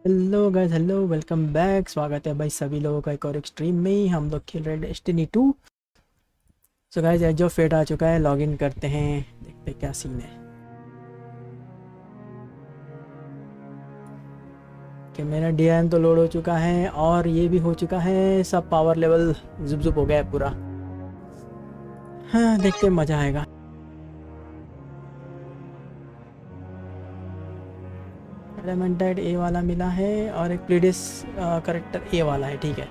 Hello guys, hello, welcome back. स्वागत है भाई सभी लोगों का एक और एक स्ट्रीम में। हम लोग खेल रहे हैं Destiny 2। So guys, age of fate आ चुका है, लॉग इन करते हैं, देखते हैं क्या सीन है। कि मेरा डीआईएम तो लोड हो चुका है और ये भी हो चुका है, सब पावर लेवल जुप जुप हो गया है पूरा। हाँ, देखते हैं, मज़ा आएगा। एलेमेंटाइड ए वाला मिला है और एक प्लीडिस करेक्टर ए वाला है, ठीक है।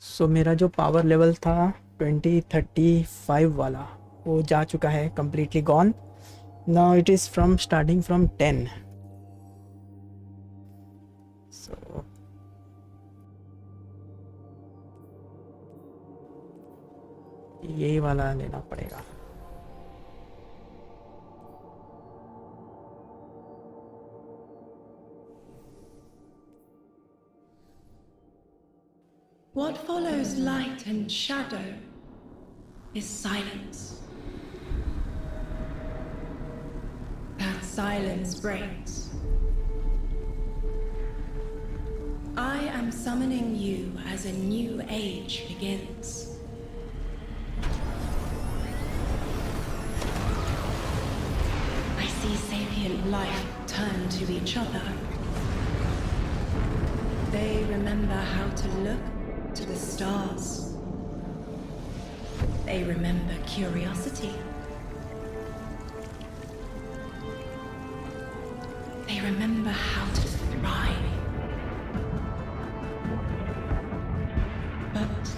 सो मेरा जो पावर लेवल था 2035 वाला, वो जा चुका है, completely gone. Now it is from starting from 10। सो यही वाला लेना पड़ेगा। What follows light and shadow is silence. That silence breaks. I am summoning you as a new age begins. I see sapient life turn to each other. They remember how to look to the stars. They remember curiosity. They remember how to thrive. But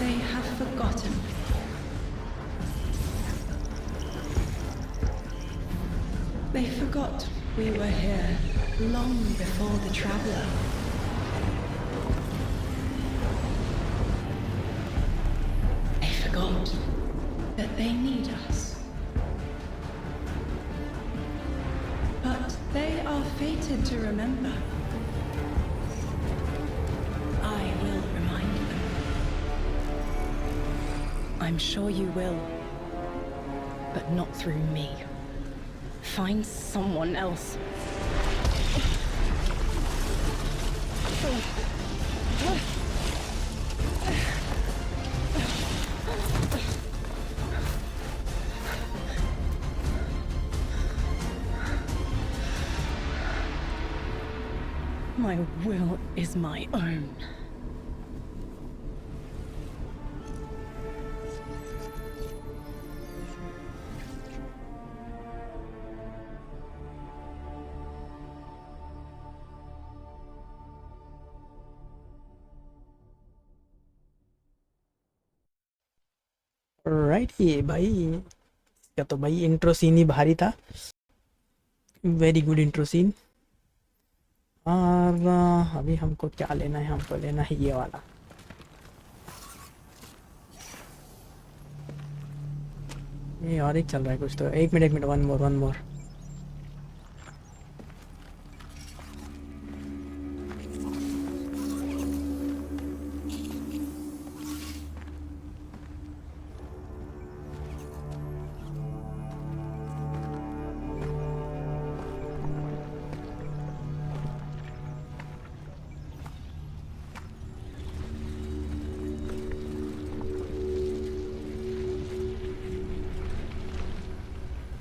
they have forgotten. They forgot we were here long before the traveler. That they need us. But they are fated to remember. I will remind them. I'm sure you will. But not through me. Find someone else. My will is my own. Right, ये भाई क्या तो भाई intro scene ही भारी था। Very good intro scene. और अभी हमको क्या लेना है? हमको लेना है ये वाला। ये और एक चल रहा है कुछ तो। एक minute, one more.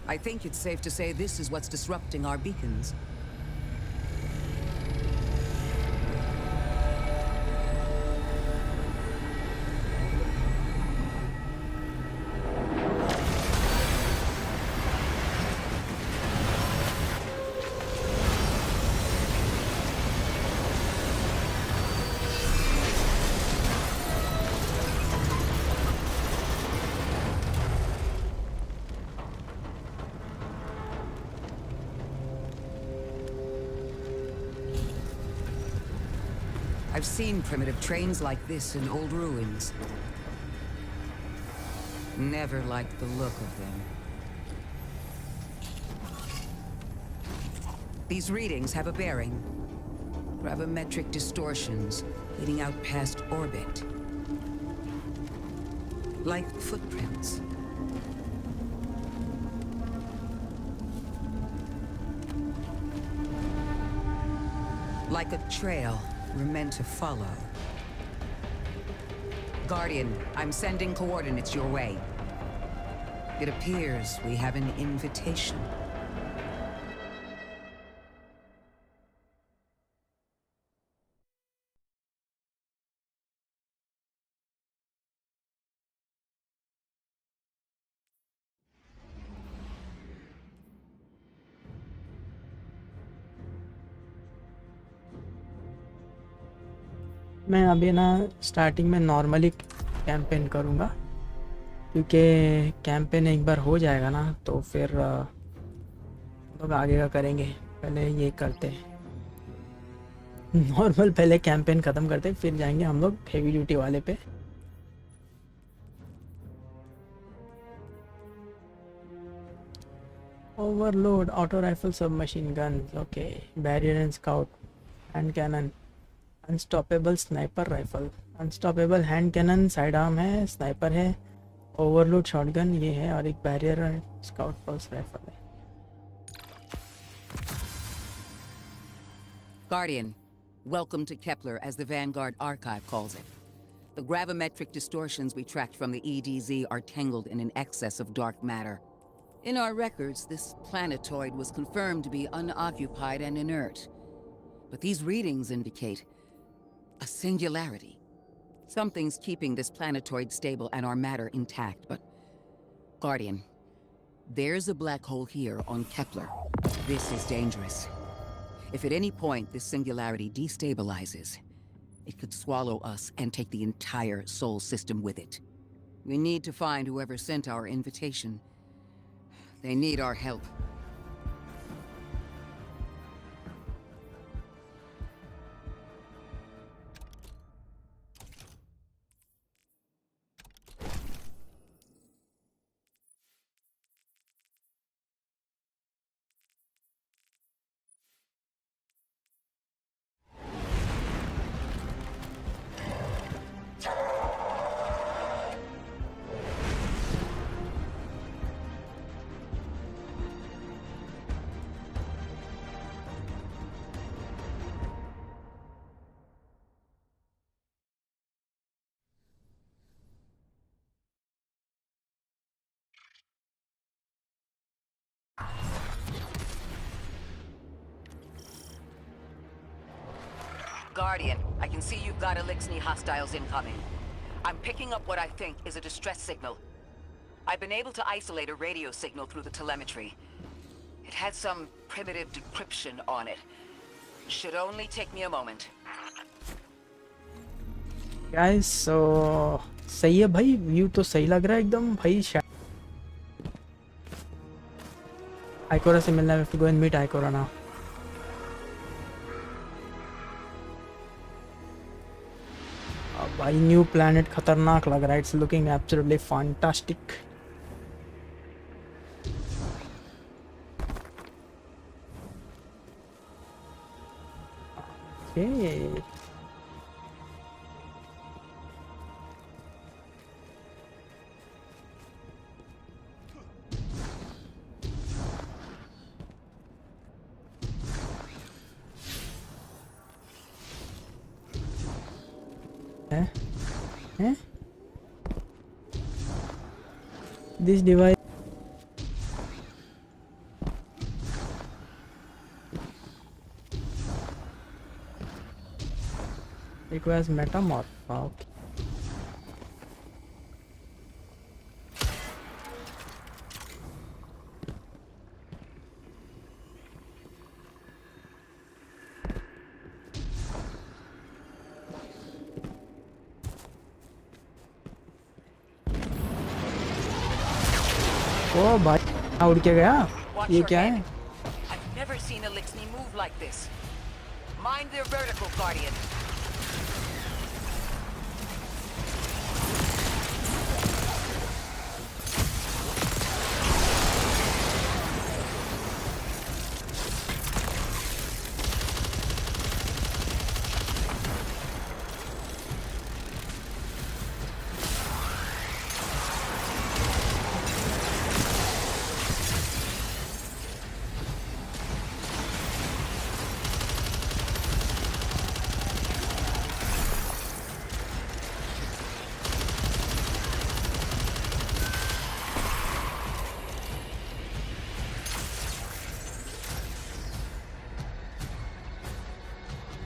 I think it's safe to say this is what's disrupting our beacons. I've seen primitive trains like this in old ruins. Never liked the look of them. These readings have a bearing. Gravimetric distortions leading out past orbit. Like footprints. Like a trail we're meant to follow. Guardian, I'm sending coordinates your way. It appears we have an invitation. मैं अभी ना starting में normally campaign करूँगा, क्योंकि campaign एक बार हो जाएगा ना तो फिर लोग आगे का करेंगे। पहले ये करते हैं नॉर्मल, पहले कैंपेन ख़त्म करते फिर जाएंगे हम लोग हेवी ड्यूटी वाले पे। Overload, auto rifle, sub machine gun, okay, barrier and scout, hand cannon, unstoppable sniper rifle, unstoppable hand cannon, side arm है, स्नाइपर है, ओवरलोड शॉटगन ये है, और एक barrier and scout pulse rifle है। Guardian, welcome to Kepler, as the Vanguard Archive calls it. The gravimetric distortions we tracked from the EDZ are tangled in an excess of dark matter. In our records, this planetoid was confirmed to be unoccupied and inert. But these readings indicate a singularity. Something's keeping this planetoid stable and our matter intact, but... Guardian, there's a black hole here on Kepler. This is dangerous. If at any point this singularity destabilizes, it could swallow us and take the entire Sol system with it. We need to find whoever sent our invitation. They need our help. Guardian, I can see you've got Elixni hostiles incoming. I'm picking up what I think is a distress signal. I've been able to isolate a radio signal through the telemetry. It had some primitive decryption on it. Should only take me a moment. Guys, so सही है भाई, view तो सही लग रहा है एकदम भाई। आइकोरा से मिलना है, गो एंड मीट आइकोरा ना। भाई न्यू प्लैनेट खतरनाक लग रहा है, it's looking absolutely fantastic. Okay this device requires metamorph. Okay. ओ भाई उड़ के गया, ये क्या है? I've never seen Elixni move like this. Mind their vertical, Guardian.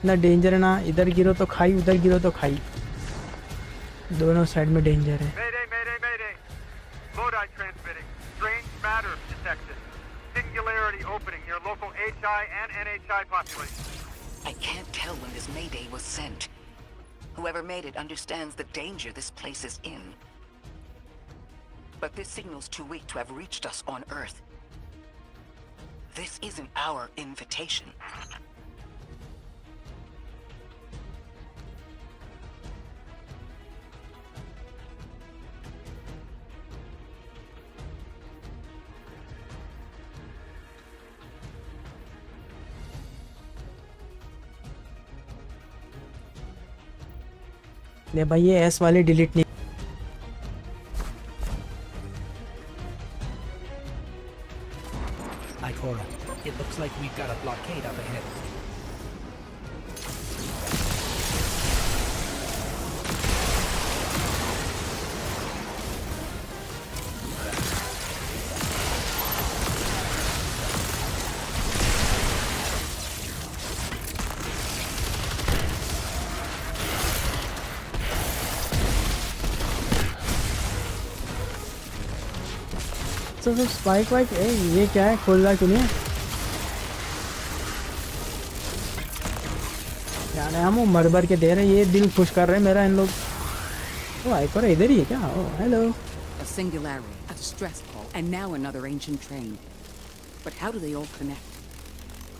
इतना डेंजर है ना, इधर गिरो तो खाई, उधर गिरो तो खाई, दोनों साइड में डेंजर है। Mayday, mayday, mayday. Lodi transmitting. Strange matter detected. Singularity opening near local HI and NHI population. I can't tell when this mayday was sent. Whoever made it understands the danger this place is in. But this signal's too weak to have reached us on Earth. This isn't our invitation. ले भाई ये S वाले delete नहीं। Ikora, it looks like we've got a blockade up ahead. तो spike वाइक ये क्या है, खोल रहा क्यों नहीं है यार, हम वो मर भर के दे रहे हैं, ये दिल खुश कर रहे हैं मेरा इन लोग। ओ आइकोर इधर ही है क्या? ओ hello. A singularity, a distress call, and now another ancient train. But how do they all connect?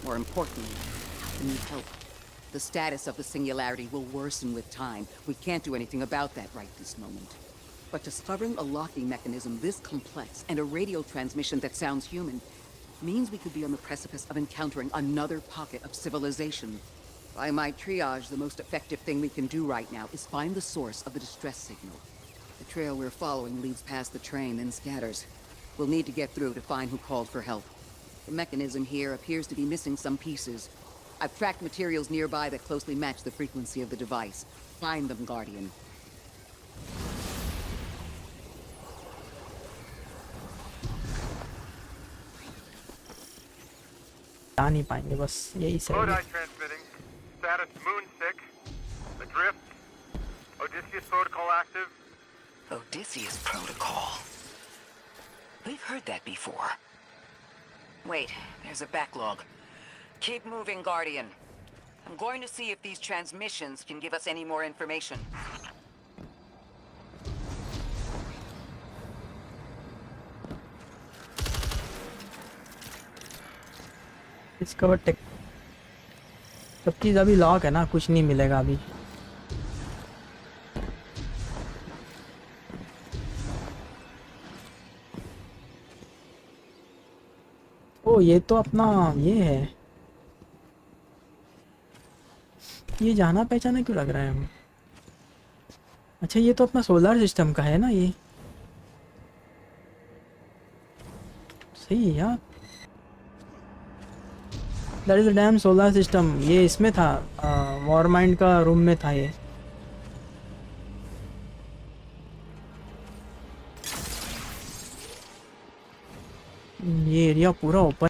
More importantly, how can we help? The status of the singularity will worsen with time. We can't do anything about that right this moment. But discovering a locking mechanism this complex and a radio transmission that sounds human means we could be on the precipice of encountering another pocket of civilization. By my triage, the most effective thing we can do right now is find the source of the distress signal. The trail we're following leads past the train, then scatters. We'll need to get through to find who called for help. The mechanism here appears to be missing some pieces. I've tracked materials nearby that closely match the frequency of the device. Find them, Guardian. आ नहीं पाएंगे, बस यही सही है। Lodi transmitting. Status moonsick. Adrift. Odysseus protocol active. Odysseus protocol. We've heard that before. Wait, there's a backlog. Keep moving, Guardian. I'm going to see if these transmissions can give us any more information. Discover tech, सब चीज़ अभी lock है ना, कुछ नहीं मिलेगा अभी। ओ ये तो अपना ये है, ये जाना पहचाना क्यों लग रहा है हमें? अच्छा ये तो अपना सोलर सिस्टम का है ना, ये सही है यार। That is damn solar system, ये इसमें था, वॉर माइंड का रूम में था ये। एरिया पूरा ओपन।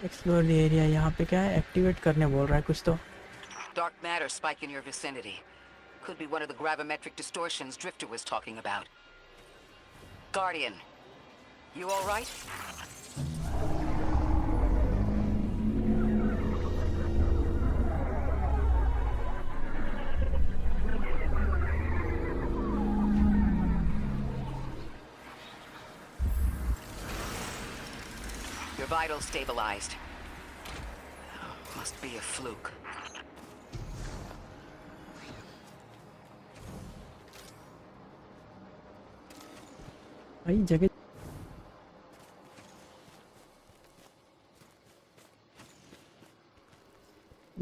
एक्सप्लोर द एरिया, यहाँ पे क्या है, एक्टिवेट करने बोल रहा है कुछ तो। Dark matter spike in your vicinity. Could be one of the gravimetric distortions Drifter was talking about. Guardian, you all right? Your vitals stabilized. Must be a fluke. भाई जगह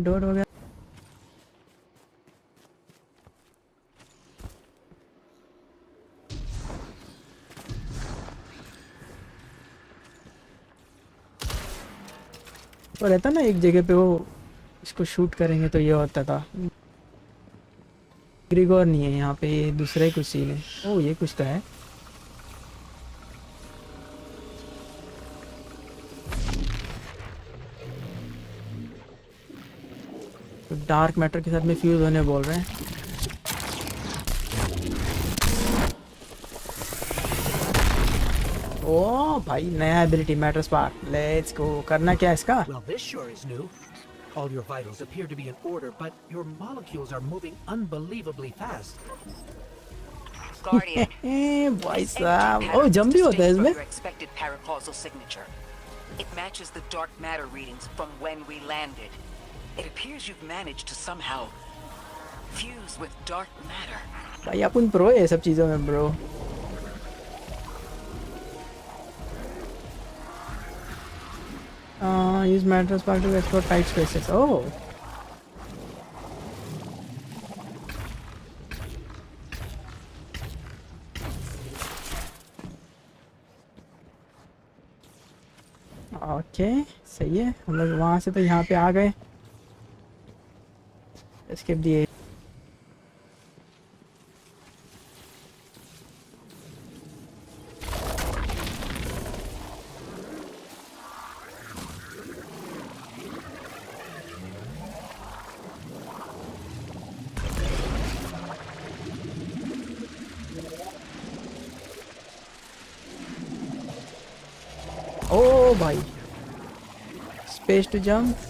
डोर वगैरह तो रहता ना एक जगह पे, वो इसको शूट करेंगे तो ये होता था। ग्रिगोर नहीं है यहाँ पे, ये दूसरा ही कुछ सीन है। ओ ये कुछ तो है। डार्क मैटर के साथ में फ्यूज होने बोल रहे हैं। ओ भाई नया ability matter spark, let's go. करना क्या है इसका? Well, this sure is new. All your vitals appear to be in order, but your molecules are moving unbelievably fast. Guardian, भाई this साहब, energy ओ pattern जम is भी होता है distinct from इसमें। your expected paracausal signature. It matches the dark matter readings from when we landed. It appears you've managed to somehow fuse with dark matter. भाई अपन pro है ये सब चीज़ों में bro. use matter spark to explore tight spaces. Oh. Okay सही है, हम लोग वहाँ से तो यहाँ पे आ गए। स्किप दिए। ओ भाई स्पेस टू जंप।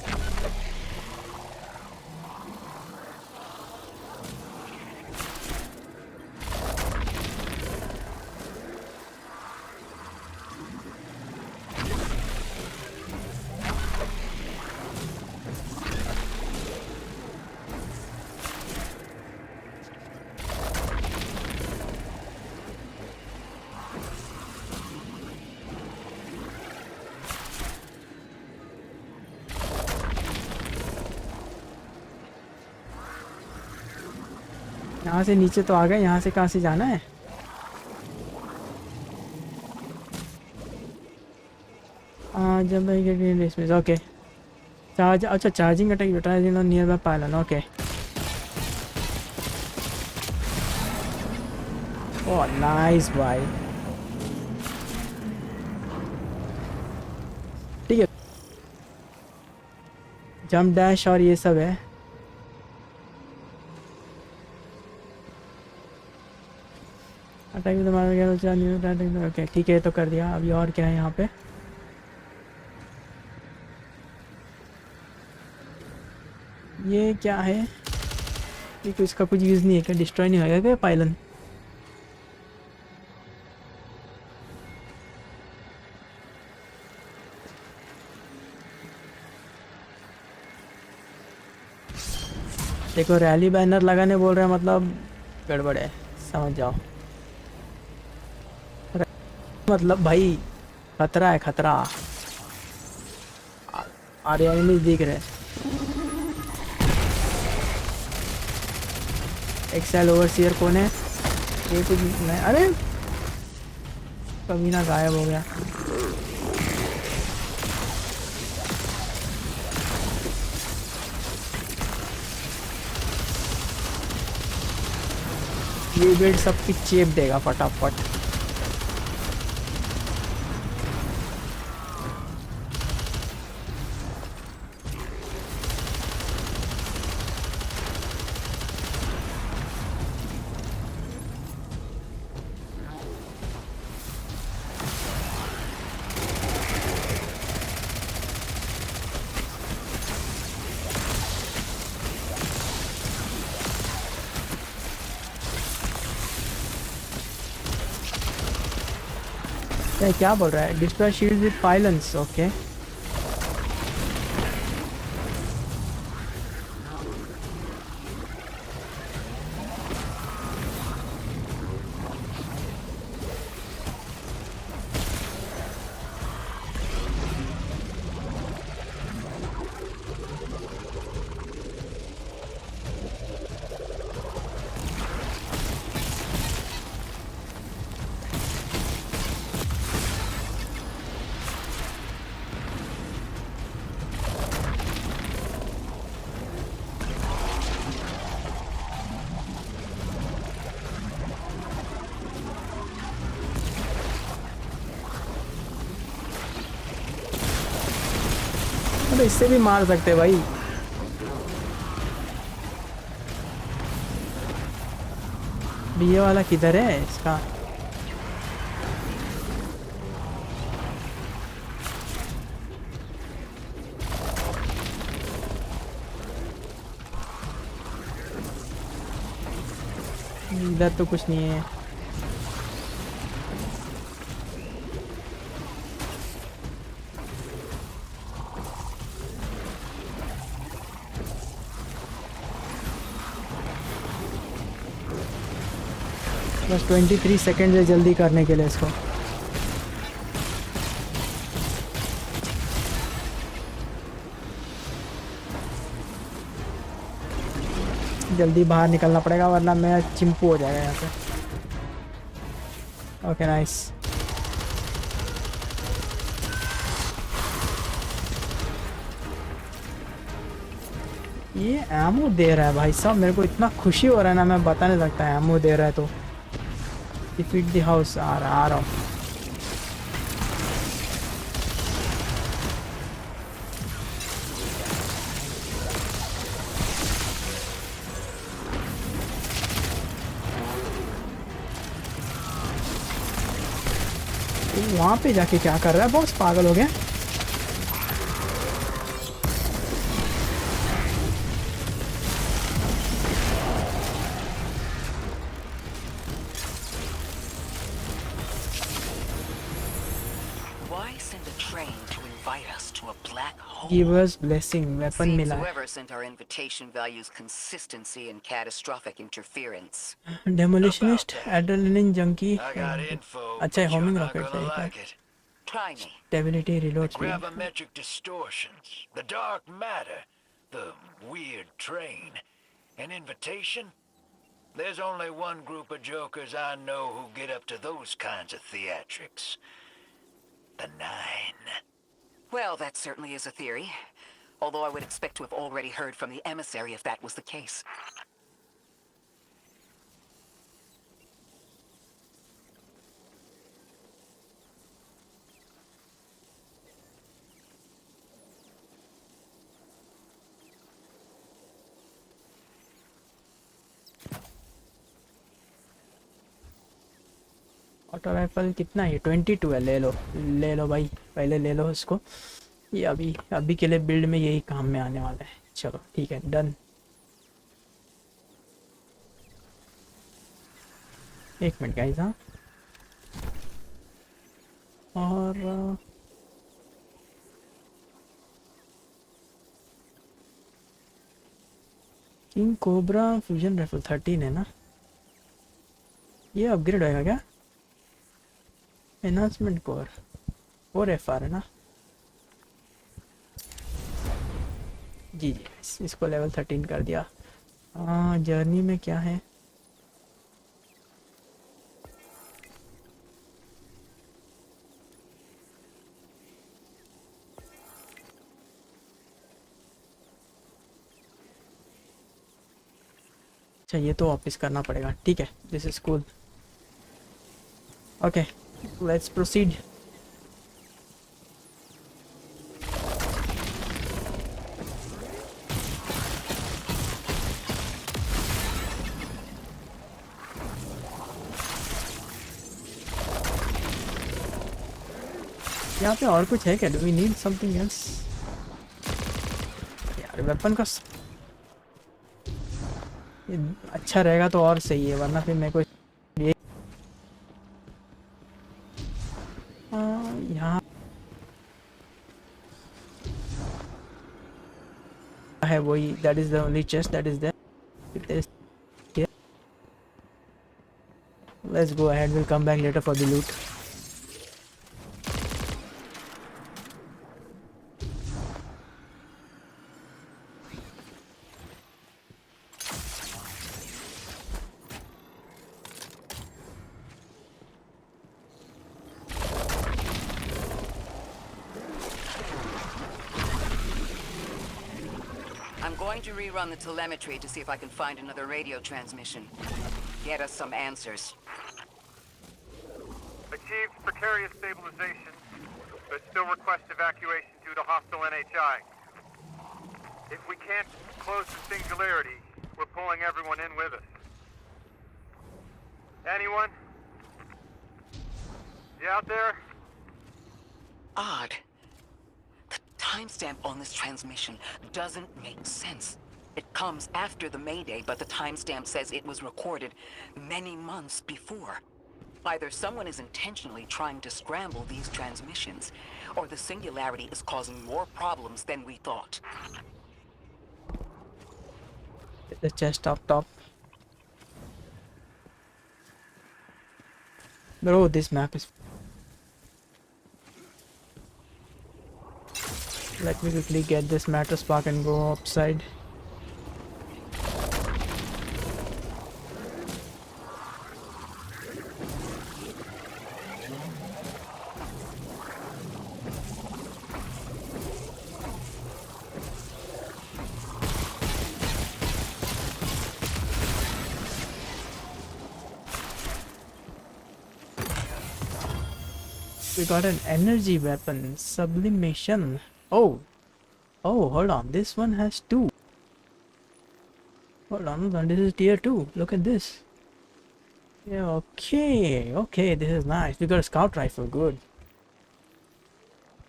यहाँ से नीचे तो आ गए, यहाँ से कहाँ से जाना है? जब इसमें ओके चार्ज, अच्छा charging attack utilising on nearby pylon. Okay oh nice भाई, ठीक है। जंप डैश और ये सब है। अटैक विद मार, ओके ठीक है, तो कर दिया। अभी और क्या है यहाँ पे? ये क्या है? ये तो इसका कुछ यूज़ नहीं है क्या? डिस्ट्रॉय नहीं होगा क्या पाइलन? देखो रैली बैनर लगाने बोल रहे हैं, मतलब गड़बड़ है, समझ जाओ। मतलब भाई खतरा है, खतरा। आरे एनिमीज दिख रहे। एक्सेल ओवरसीयर कौन है? ये कुछ नहीं। अरे कमीना गायब हो गया। ये बेल्ट सबकी चेप देगा फटाफट। क्या बोल रहा है? Destroy shield with pylons. Okay इससे भी मार सकते भाई। ये वाला किधर है इसका? इधर तो कुछ नहीं है। बस 23 सेकेंड है जल्दी करने के लिए इसको। जल्दी बाहर निकलना पड़ेगा वरना मैं चिंपू हो जाएगा यहाँ पे। Okay nice. ये एमो दे रहा है भाई साहब, मेरे को इतना खुशी हो रहा है ना, मैं बता नहीं सकता। एमो दे रहा है तो डिफीट द हाउस। आ रहा हूँ। वहाँ पे जाके क्या कर रहा है बॉस? पागल हो गया। Why send a train to invite us to a black hole? Give us blessing, weapon Seems मिला है। whoever sent our invitation values consistency and catastrophic interference. Demolitionist, adrenaline junkie. I got info, अच्छा but homing you're not rocket gonna है। like it. Try me. Stability, reload speed. Gravimetric distortions, the dark matter, the weird train, an invitation? There's only one group of jokers I know who get up to those kinds of theatrics. The Nine. Well, that certainly is a theory. Although I would expect to have already heard from the emissary if that was the case. Auto rifle कितना है? 22 है। ले लो भाई, पहले ले लो इसको। ये अभी के लिए बिल्ड में यही काम में आने वाला है। चलो ठीक है, डन। एक मिनट गाइस। हाँ, और किंग कोबरा फ्यूजन राइफल 13 है ना? ये अपग्रेड होएगा क्या? एनहांसमेंट कोर और एफआर है ना? जी जी, इसको लेवल 13 कर दिया। जर्नी में क्या है? अच्छा, ये तो वापस करना पड़ेगा। ठीक है, this is cool. Okay, let's proceed. यहाँ पे और कुछ है क्या? Do we need something else? यार वेपन का अच्छा रहेगा तो और सही है, वरना फिर मेरे को ये यहाँ है वही। That is the only chest that is there. Let's go ahead, will come back later for the loot. I'm going to rerun the telemetry to see if I can find another radio transmission. Get us some answers. Achieved precarious stabilization, but still request evacuation due to hostile NHI. If we can't close the singularity, we're pulling everyone in with us. Anyone? You out there? Odd. The timestamp on this transmission doesn't make sense. It comes after the Mayday, but the timestamp says it was recorded many months before. Either someone is intentionally trying to scramble these transmissions, or the singularity is causing more problems than we thought. The chest up top. Bro, this map is... Let me quickly get this matter spark and go upside. We got an energy weapon, sublimation. Oh, hold on. This one has 2. Hold on. This is tier 2. Look at this. Yeah, okay. This is nice. We got a scout rifle. Good.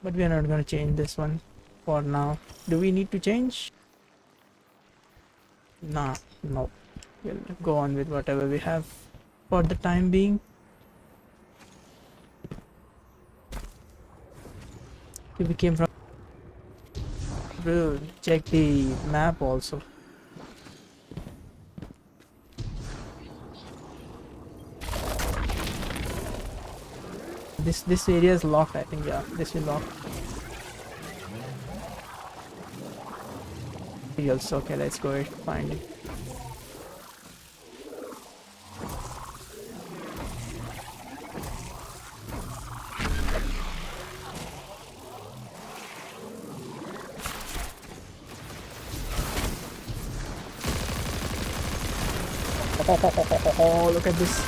But we are not gonna change this one for now. Do we need to change? Nah, no. We'll go on with whatever we have for the time being. We came from... Bro, check the map also. This area is locked, I think. Yeah, this is locked. Also, okay, let's go ahead and find it. Oh, look at this.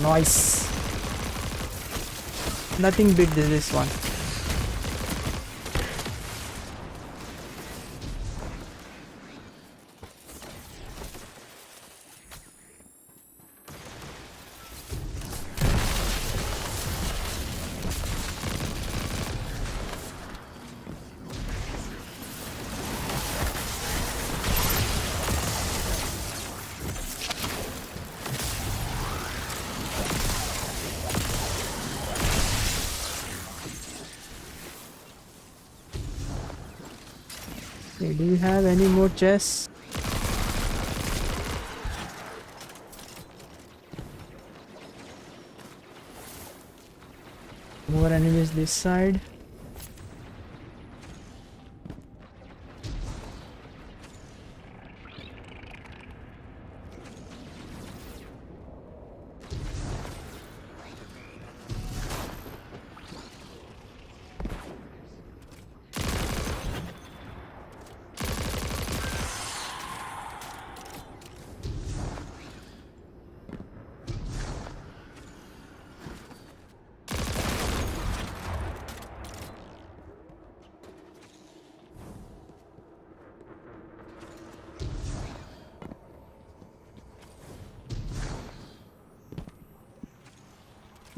Nice. Nothing beat this one. Okay, do you have any more chests? More enemies this side.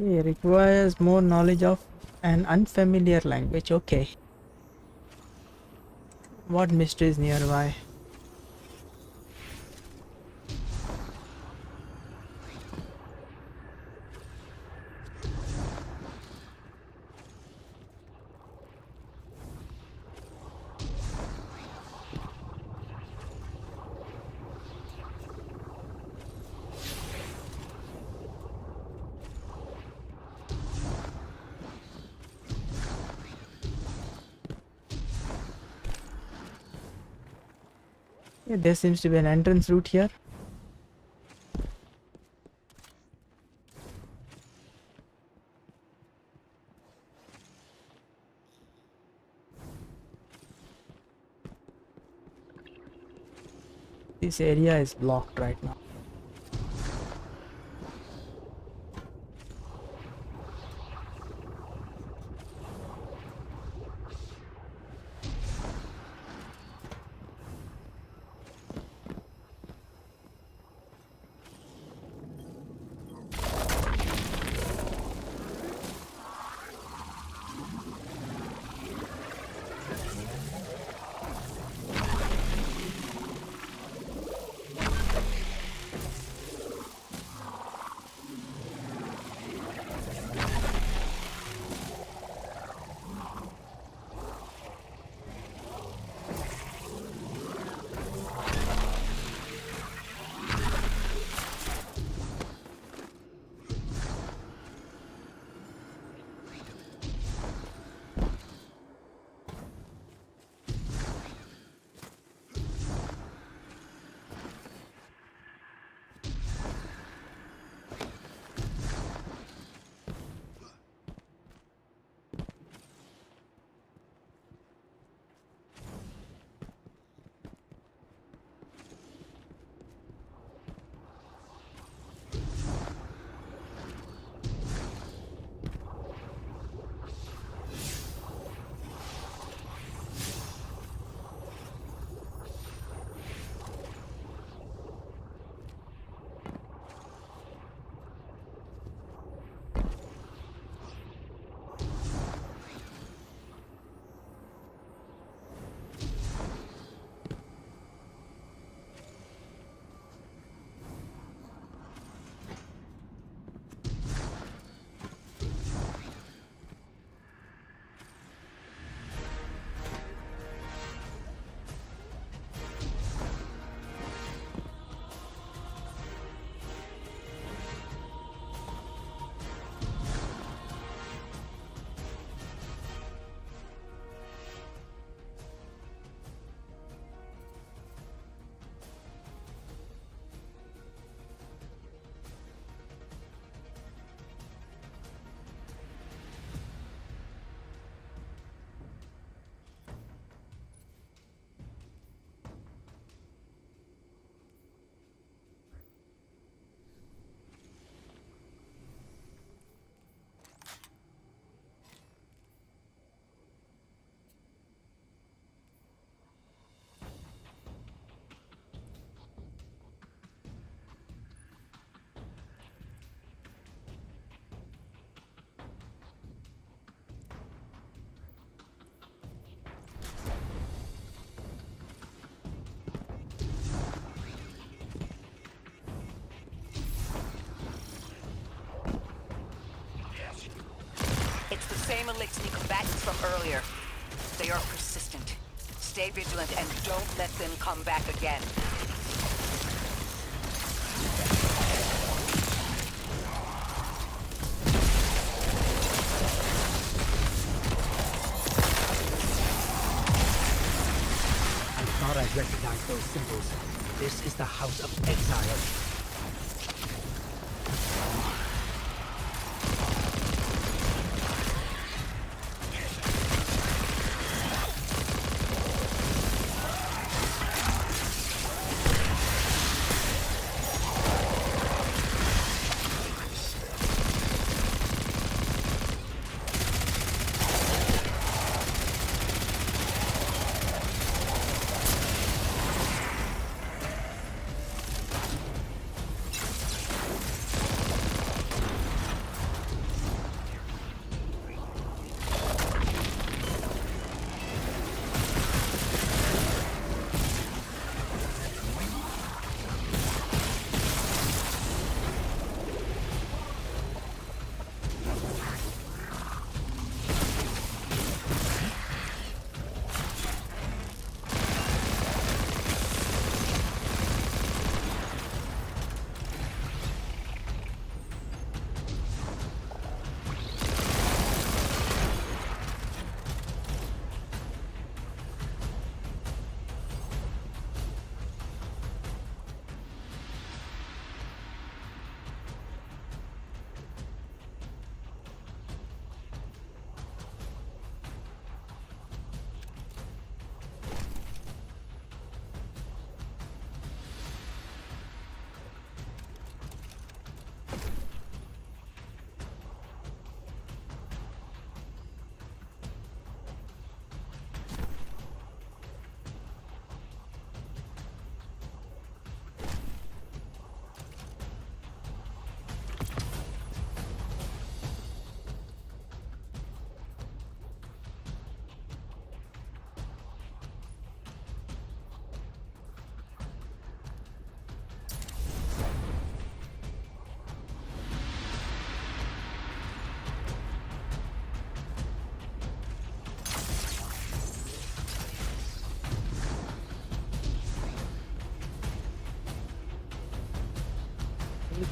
It requires more knowledge of an unfamiliar language. Okay. What mysteries nearby? Yeah, there seems to be an entrance route here. This area is blocked right now. combatants from earlier. They are persistent. Stay vigilant and don't let them come back again. I thought I recognized those symbols. This is the House of Exile.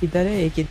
किधर है एक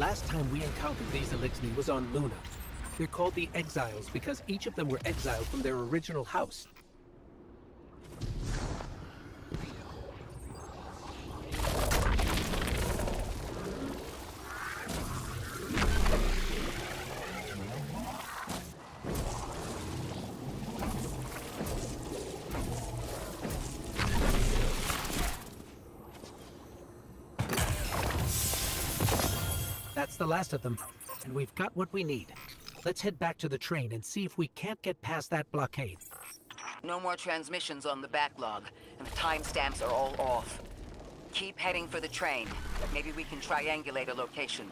last time we encountered these Elixni was on Luna. They're called the Exiles because each of them were exiled from their original house. That's the last of them, and we've got what we need. Let's head back to the train and see if we can't get past that blockade. No more transmissions on the backlog, and the timestamps are all off. Keep heading for the train. Maybe we can triangulate a location.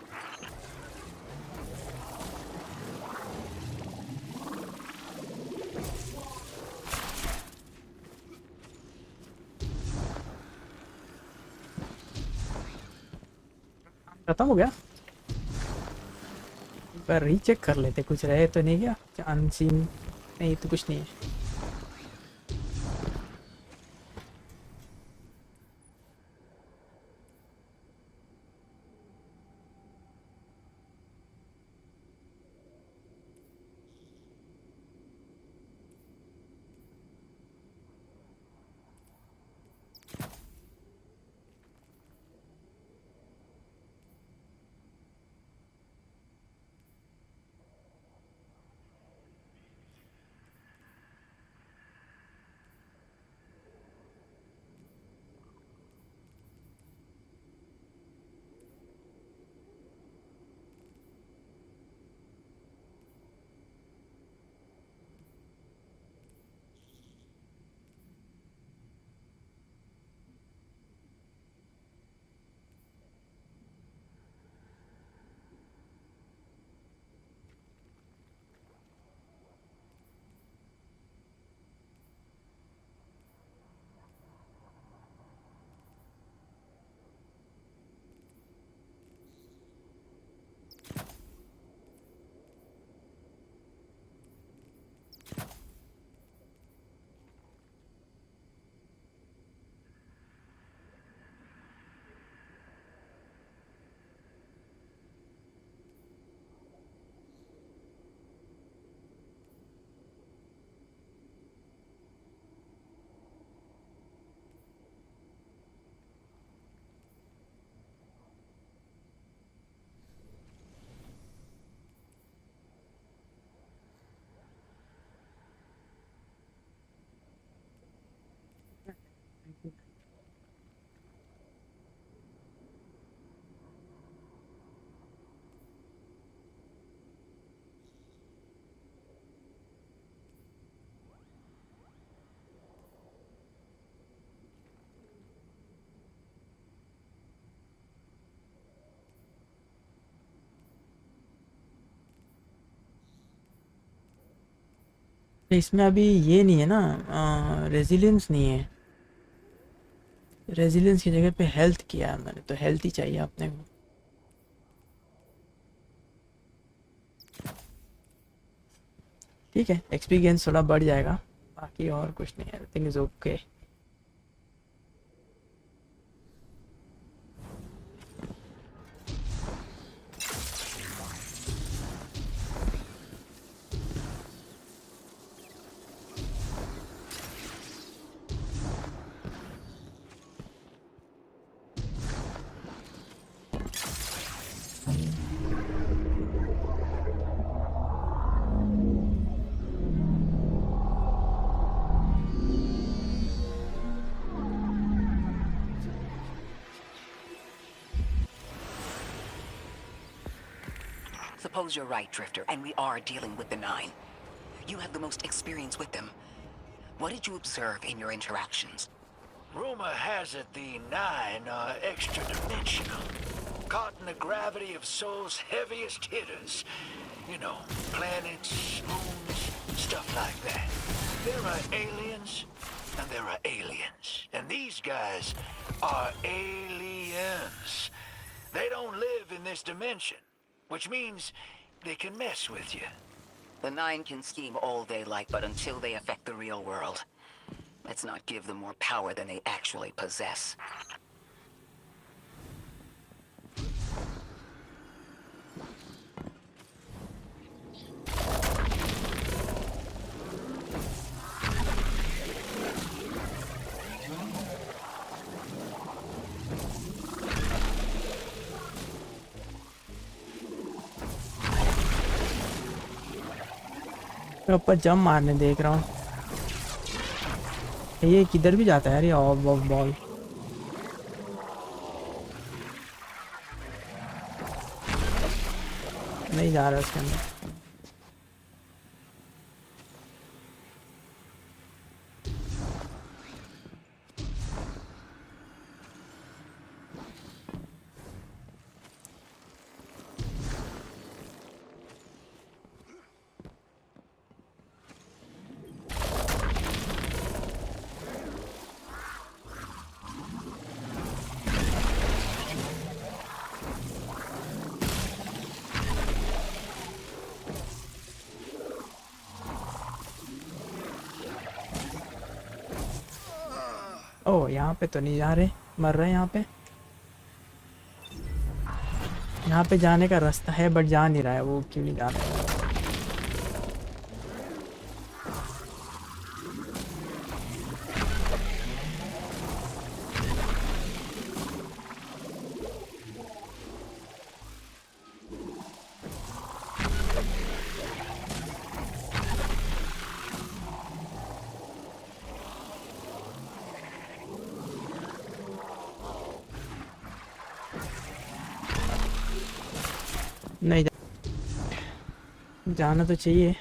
खत्म हो गया एक बार recheck कर लेते कुछ रहे तो नहीं क्या अनसीन नहीं तो कुछ नहीं है इसमें अभी ये नहीं है ना रेजिलियंस नहीं है रेजिलियंस की जगह पे हेल्थ किया है मैंने तो हेल्थ ही चाहिए अपने को ठीक है एक्सपीरियंस थोड़ा बढ़ जाएगा बाकी और कुछ नहीं है everything is okay Suppose you're right, Drifter, and we are dealing with the Nine. You have the most experience with them. What did you observe in your interactions? Rumor has it the Nine are extra-dimensional, caught in the gravity of Sol's heaviest hitters. You know, planets, moons, stuff like that. There are aliens, and there are aliens. And these guys are aliens. They don't live in this dimension, which means they can mess with you. The Nine can scheme all they like, but until they affect the real world, let's not give them more power than they actually possess. मैं ऊपर jump मारने देख रहा हूँ। ये किधर भी जाता है यार ये ऑफ बॉल। नहीं जा रहा उसके अंदर। ओ यहाँ पे तो नहीं जा रहे, मर रहे हैं यहाँ पे। यहाँ पे जाने का रास्ता है बट जा नहीं रहा है वो, क्यों नहीं जा रहा है? नहीं जाना तो चाहिए।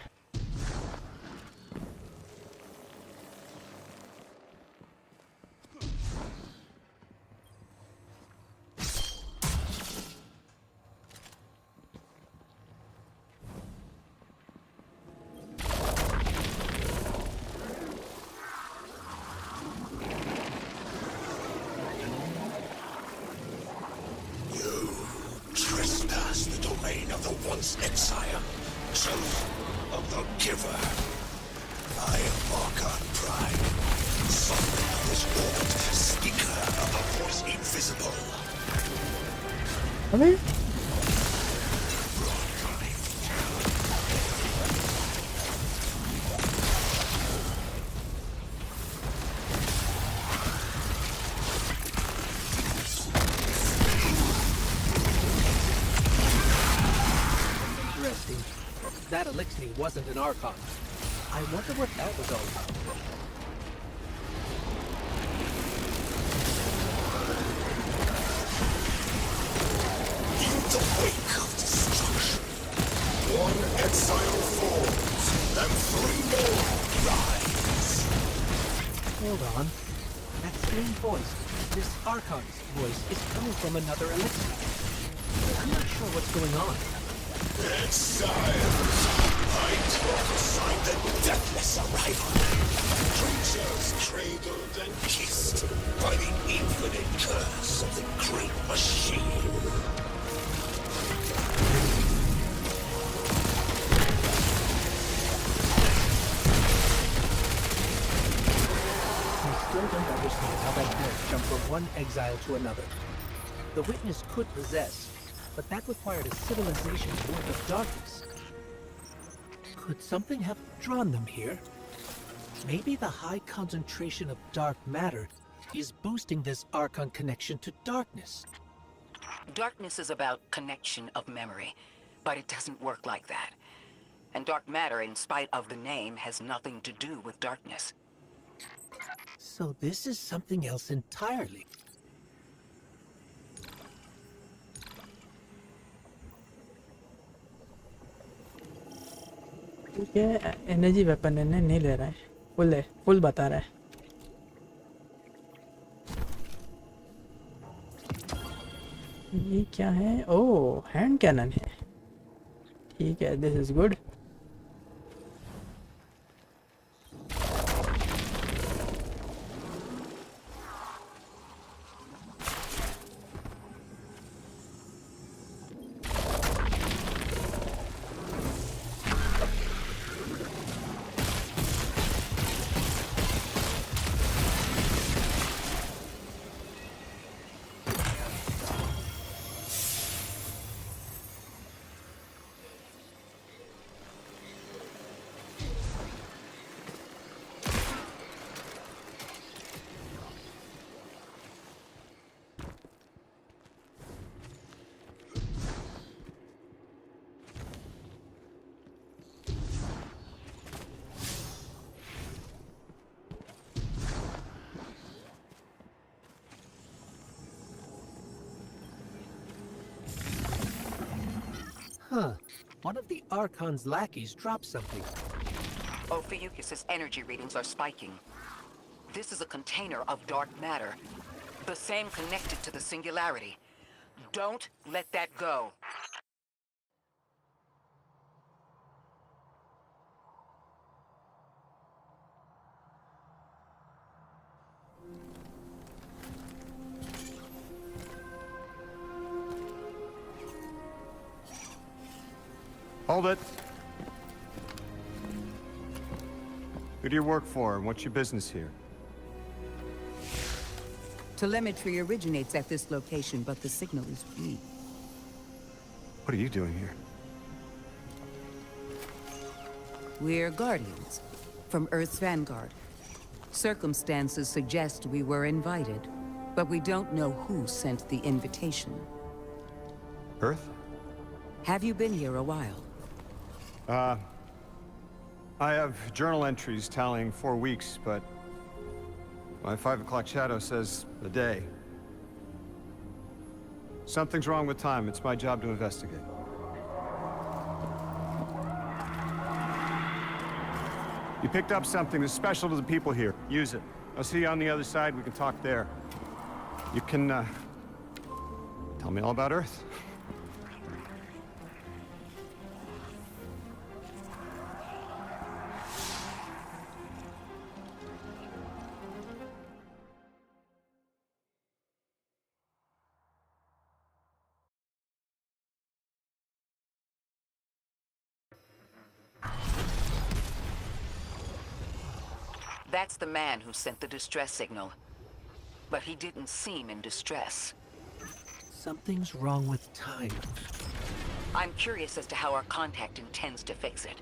Trespass the domain of the once exile, chosen of the giver. I am Archon Prime, sovereign of this world, speaker of a voice invisible. अबे Interesting. That elixir wasn't an Archon. I wonder what that was all about. In the wake of destruction, one exile falls, and three more rise. Hold on. That same voice, this Archon's voice, is coming from another elixir. I'm not sure what's going on. Exiles, I prophesy the deathless arrival. Creatures cradled and kissed by the infinite curse of the great machine. I still don't understand how that nurse jumped from one exile to another. The witness could possess, but that required a civilization's worth of darkness. Could something have drawn them here? Maybe the high concentration of dark matter is boosting this Archon connection to darkness. Darkness is about connection of memory, but it doesn't work like that. And dark matter, in spite of the name, has nothing to do with darkness. So this is something else entirely. ठीक है, energy weapon नहीं ले रहा है, full बता रहा है। ये क्या है? ओह, हैंड कैनन है। ठीक है, this is good. Huh. One of the Archon's lackeys dropped something. Ophiuchus's energy readings are spiking. This is a container of dark matter. The same connected to the singularity. Don't let that go. Hold it. Who do you work for, and what's your business here? Telemetry originates at this location, but the signal is weak. What are you doing here? We're Guardians, from Earth's vanguard. Circumstances suggest we were invited, but we don't know who sent the invitation. Earth? Have you been here a while? I have journal entries tallying 4 weeks, but my 5 o'clock shadow says a day. Something's wrong with time. It's my job to investigate. You picked up something that's special to the people here. Use it. I'll see you on the other side. We can talk there. You can, tell me all about Earth. That's the man who sent the distress signal. But he didn't seem in distress. Something's wrong with time. I'm curious as to how our contact intends to fix it.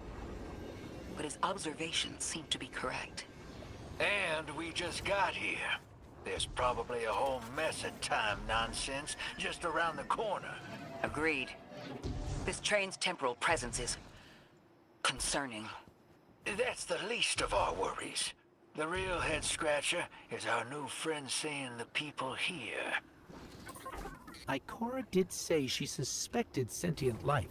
But his observations seem to be correct. And we just got here. There's probably a whole mess of time nonsense just around the corner. Agreed. This train's temporal presence is concerning. That's the least of our worries. The real head-scratcher is our new friend seeing the people here. Ikora did say she suspected sentient life.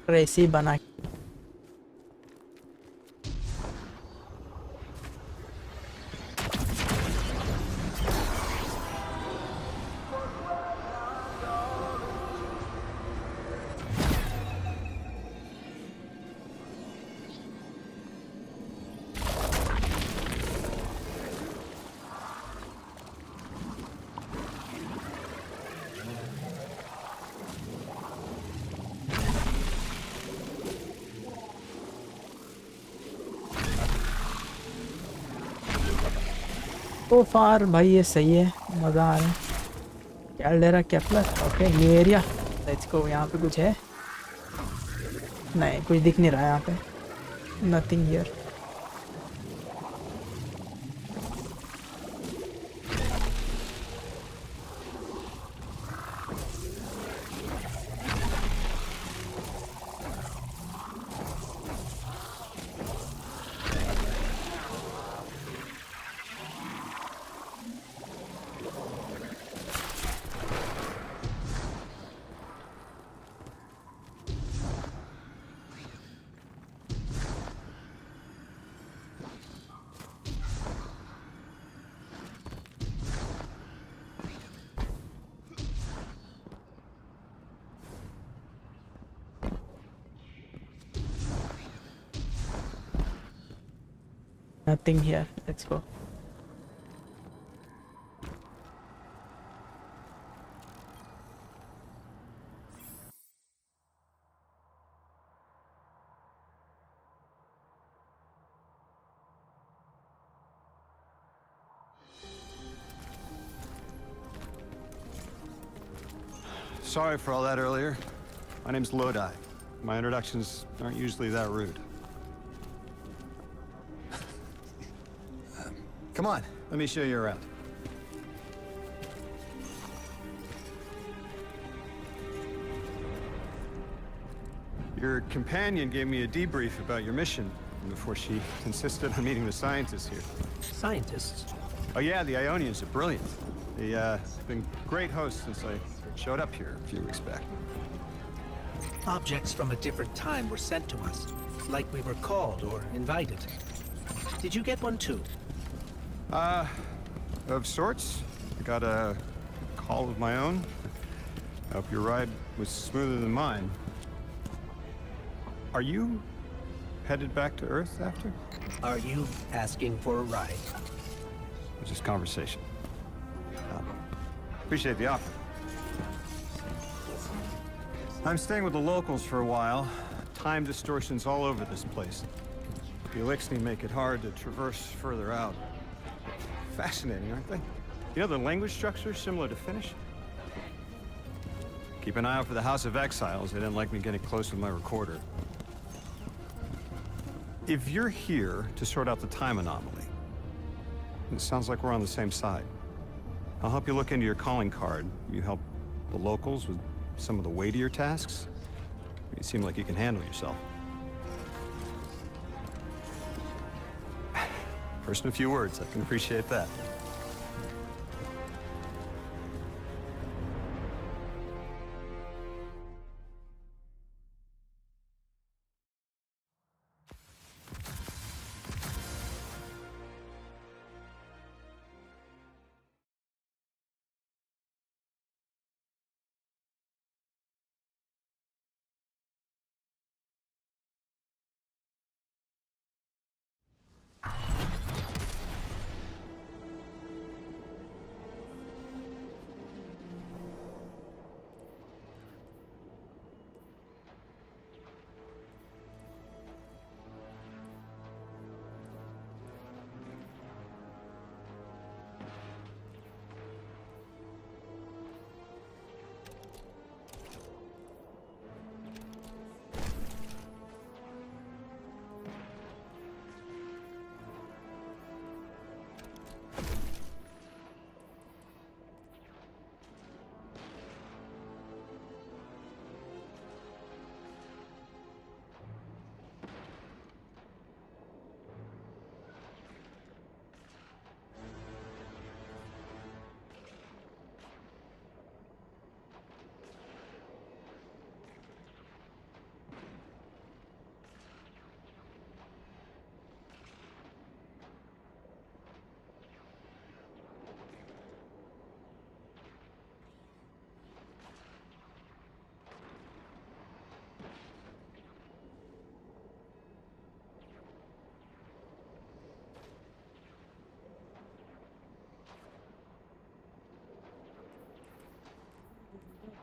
रेसी बना तो फार भाई ये सही है, मज़ा आ रहा है। Caldera Kepler, okay new area, let's go. यहाँ पे कुछ है? नहीं, कुछ दिख नहीं रहा है यहाँ पे, nothing here. Nothing here. Let's go. Sorry for all that earlier. My name's Lodi. My introductions aren't usually that rude. Come on, let me show you around. Your companion gave me a debrief about your mission before she insisted on meeting the scientists here. Scientists? Oh yeah, the Ionians are brilliant. They've been great hosts since I showed up here a few weeks back. Objects from a different time were sent to us, like we were called or invited. Did you get one too? Of sorts. I got a call of my own. I hope your ride was smoother than mine. Are you headed back to Earth after? Are you asking for a ride? It's just conversation. Appreciate the offer. I'm staying with the locals for a while. Time distortions all over this place. The Elixni make it hard to traverse further out. Fascinating, aren't they? You know, the language structure is similar to Finnish. Keep an eye out for the House of Exiles. They didn't like me getting close with my recorder. If you're here to sort out the time anomaly, it sounds like we're on the same side. I'll help you look into your calling card. You help the locals with some of the weightier tasks. You seem like you can handle yourself. First in a few words, I can appreciate that.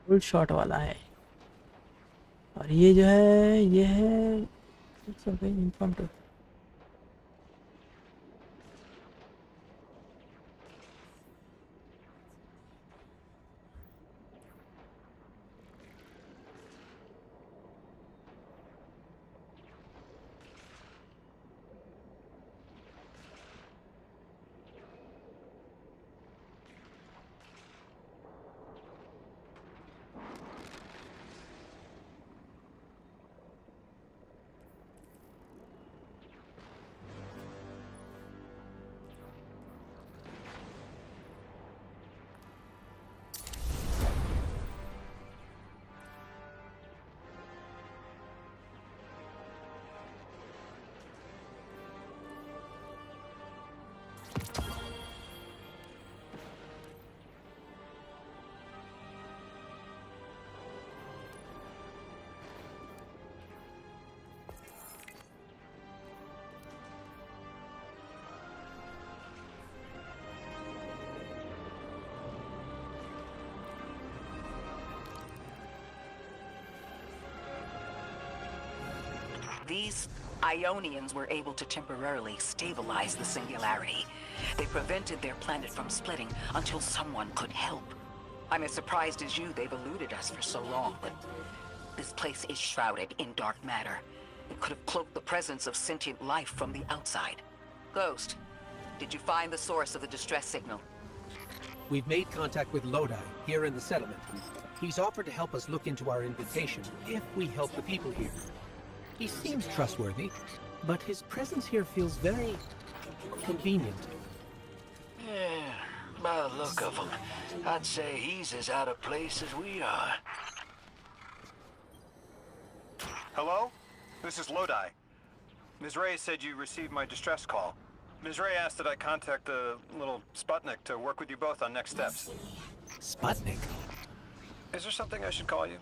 Full shot वाला है और ये जो है ये है सब inform to These Ionians were able to temporarily stabilize the singularity. They prevented their planet from splitting until someone could help. I'm as surprised as you they've eluded us for so long, but this place is shrouded in dark matter. It could have cloaked the presence of sentient life from the outside. Ghost, did you find the source of the distress signal? We've made contact with Lodi, here in the settlement. He's offered to help us look into our invitation, if we help the people here. He seems trustworthy, but his presence here feels very convenient. Yeah, by the look of him, I'd say he's as out of place as we are. Hello? This is Lodi. Ms. Ray said you received my distress call. Ms. Ray asked that I contact the little Sputnik to work with you both on next steps. Sputnik? Is there something I should call you?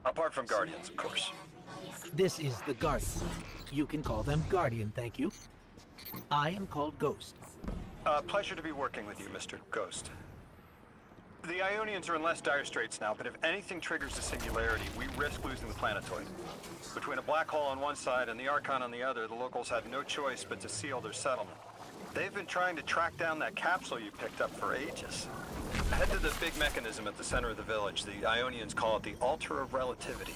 Apart from Guardians, of course. This is the Guardian. You can call them Guardian, thank you. I am called Ghost. Pleasure to be working with you, Mr. Ghost. The Ionians are in less dire straits now, but if anything triggers the singularity, we risk losing the planetoid. Between a black hole on one side and the Archon on the other, the locals had no choice but to seal their settlement. They've been trying to track down that capsule you picked up for ages. Head to the big mechanism at the center of the village. The Ionians call it the Altar of Relativity.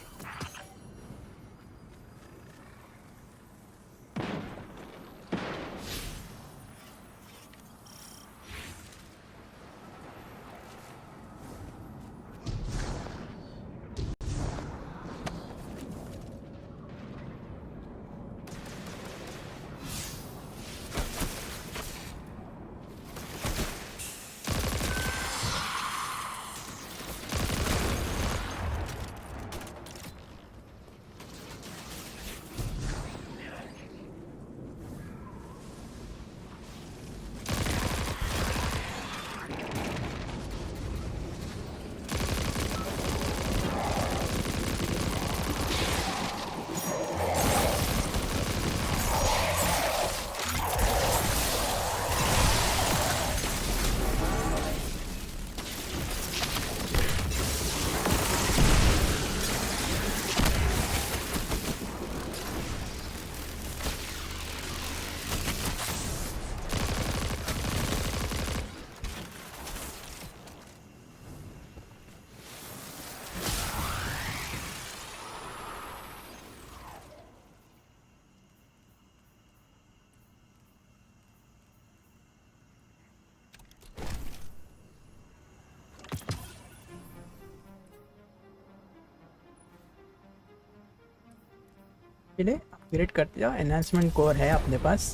चलिए upgrade करते जाओ। Enhancement core है अपने पास,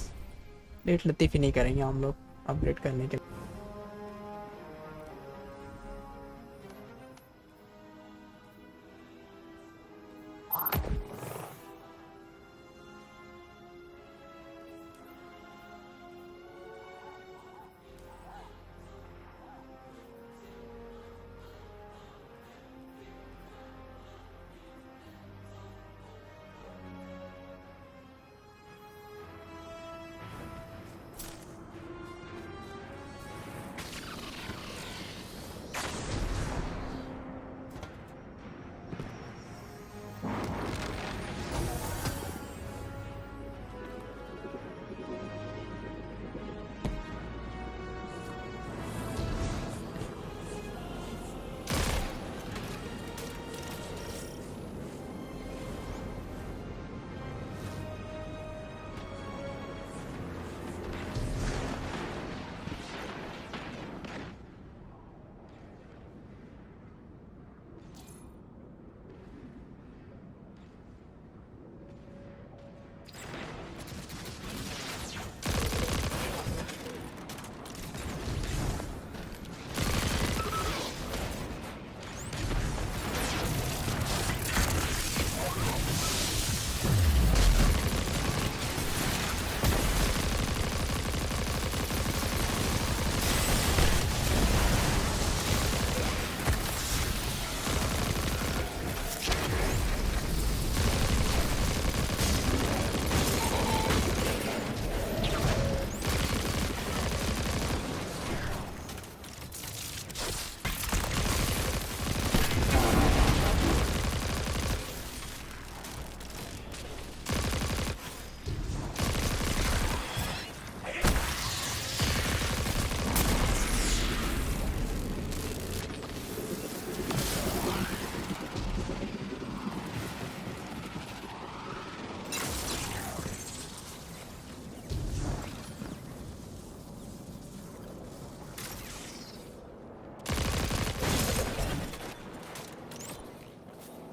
late लतीफ़ी नहीं करेंगे हम लोग upgrade करने के लिए।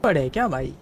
पड़े क्या भाई?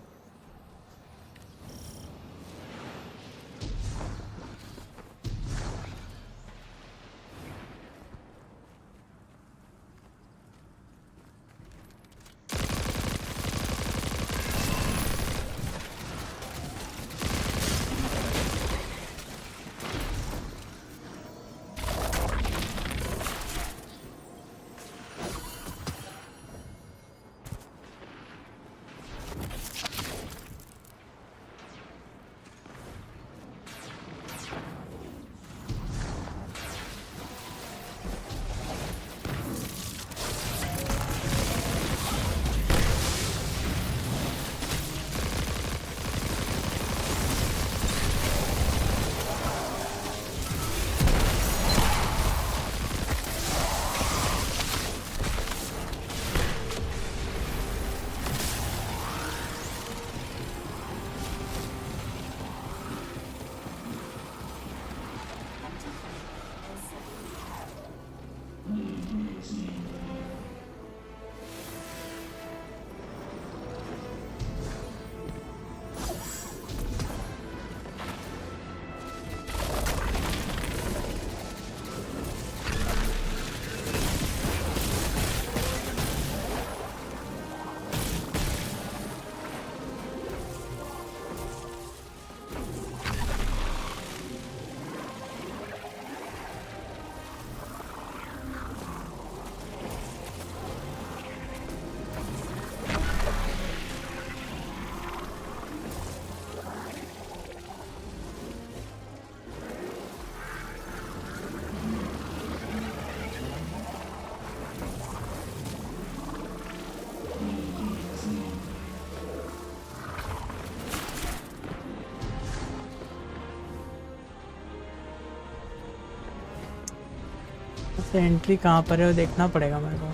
एंट्री कहाँ पर है वो देखना पड़ेगा मेरे को।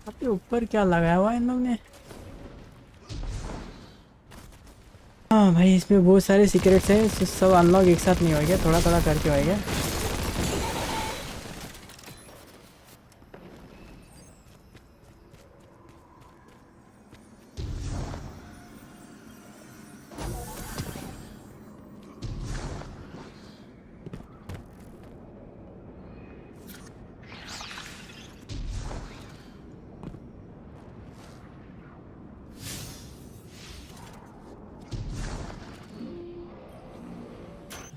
आपके ऊपर क्या लगाया हुआ है इन लोग ने? हाँ भाई, इसमें बहुत सारे सीक्रेट्स हैं, सब अनलॉक एक साथ नहीं होएगा, थोड़ा थोड़ा करके होएगा।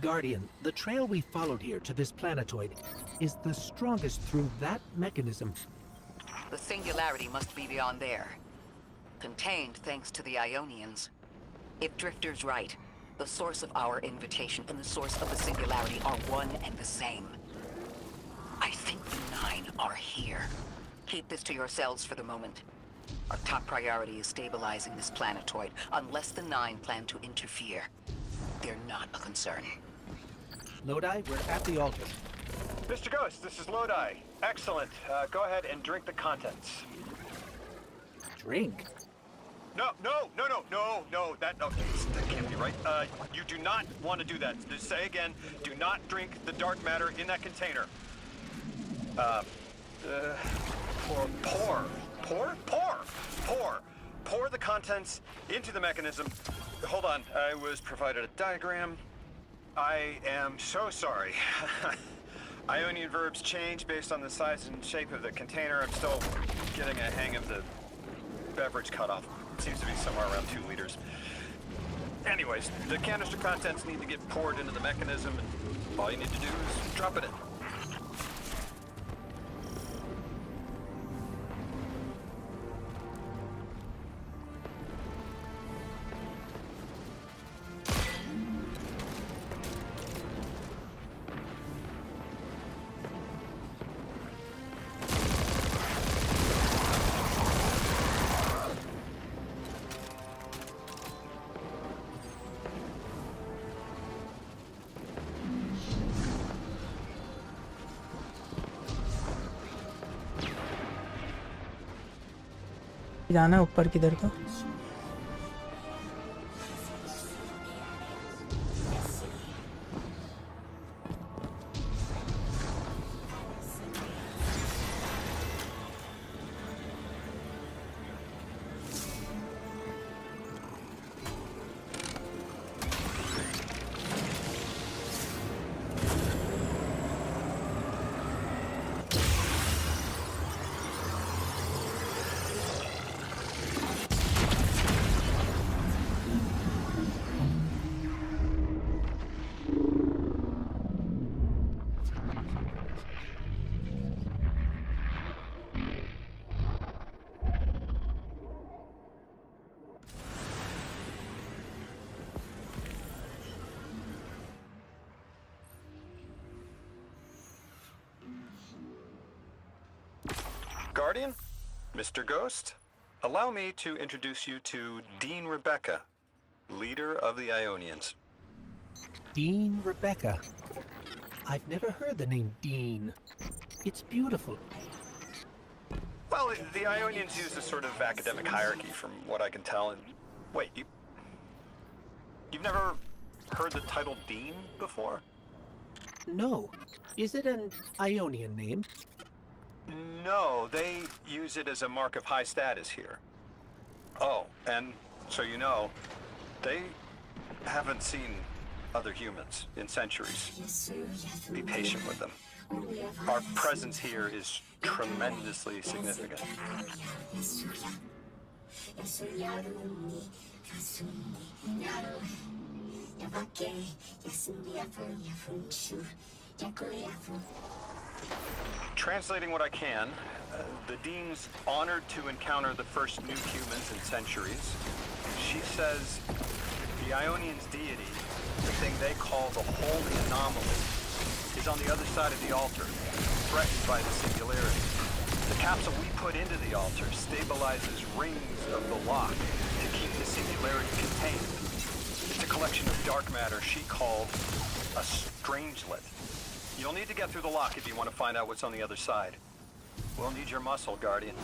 Guardian, the trail we followed here to this planetoid is the strongest through that mechanism. The singularity must be beyond there. Contained thanks to the Ionians. If Drifter's right, the source of our invitation and the source of the singularity are one and the same. I think the Nine are here. Keep this to yourselves for the moment. Our top priority is stabilizing this planetoid, unless the Nine plan to interfere. They're not a concern. Lodi, we're at the altar. Mr. Ghost, this is Lodi. Excellent. Go ahead and drink the contents. Drink? No, that can't be right. You do not want to do that. Just say again, do not drink the dark matter in that container. Pour the contents into the mechanism. Hold on, I was provided a diagram. I am so sorry. Ionian verbs change based on the size and shape of the container. I'm still getting a hang of the beverage cutoff. It seems to be somewhere around 2 liters. Anyways, the canister contents need to get poured into the mechanism, and all you need to do is drop it in. जाना है ऊपर किधर को? Guardian, Mr. Ghost, allow me to introduce you to Dean Rebecca, leader of the Ionians. Dean Rebecca. I've never heard the name Dean. It's beautiful. Well, the Ionians use a sort of academic hierarchy from what I can tell, and... Wait, you've never heard the title Dean before? No. Is it an Ionian name? No, they use it as a mark of high status here. Oh, and so you know, they haven't seen other humans in centuries. Be patient with them. Our presence here is tremendously significant. Translating what I can, the Dean's honored to encounter the first new humans in centuries. She says the Ionians' deity, the thing they call the Holy Anomaly, is on the other side of the altar, threatened by the singularity. The capsule we put into the altar stabilizes rings of the lock to keep the singularity contained. It's a collection of dark matter she called a strangelet. You'll need to get through the lock if you want to find out what's on the other side. We'll need your muscle, Guardian.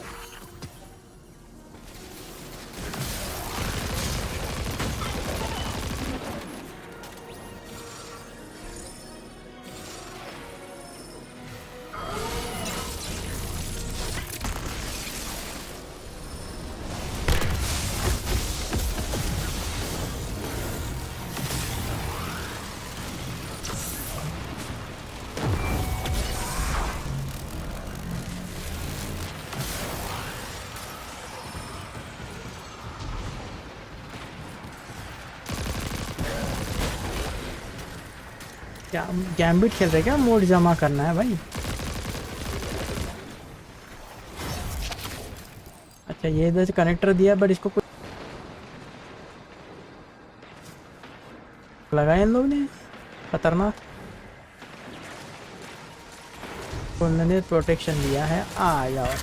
क्या gambit खेल रहे क्या? Mode जमा करना है भाई। अच्छा ये इधर से कनेक्टर दिया बट इसको कुछ लगाया इन लोग ने खतरनाक। उन्होंने प्रोटेक्शन दिया है। आ जाओ।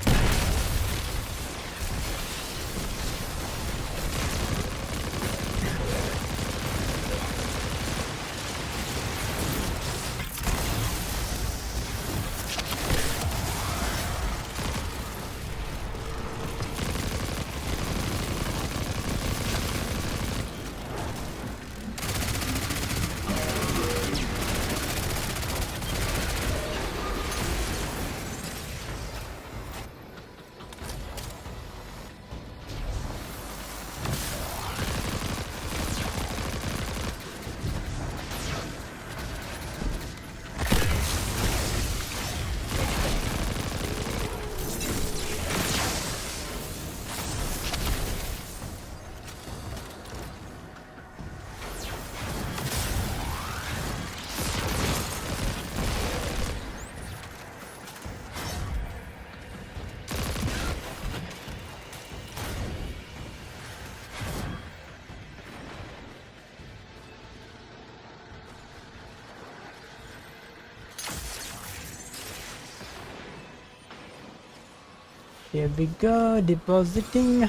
Here we go, depositing.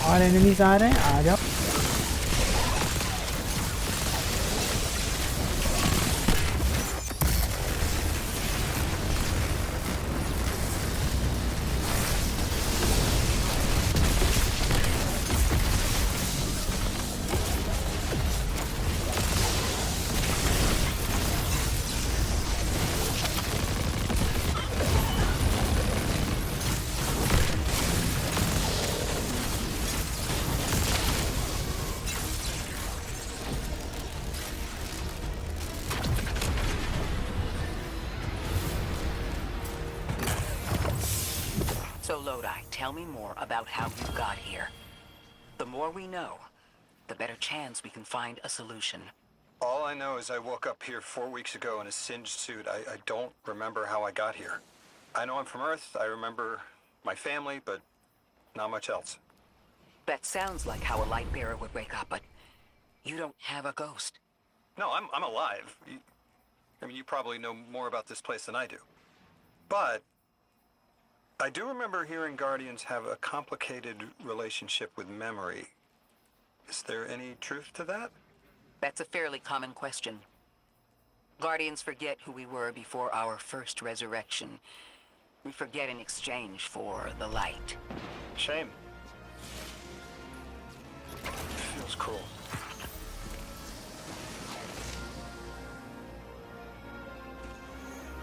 और एनिमीज आ रहे हैं, आ जाओ। So Lodi, tell me more about how you got here. The more we know, the better chance we can find a solution. All I know is I woke up here 4 weeks ago in a singed suit. I don't remember how I got here. I know I'm from Earth. I remember my family, but not much else. That sounds like how a light bearer would wake up, but you don't have a ghost. No, I'm alive. I mean, you probably know more about this place than I do. But I do remember hearing Guardians have a complicated relationship with memory. Is there any truth to that? That's a fairly common question. Guardians forget who we were before our first resurrection. We forget in exchange for the light. Shame. Feels cool.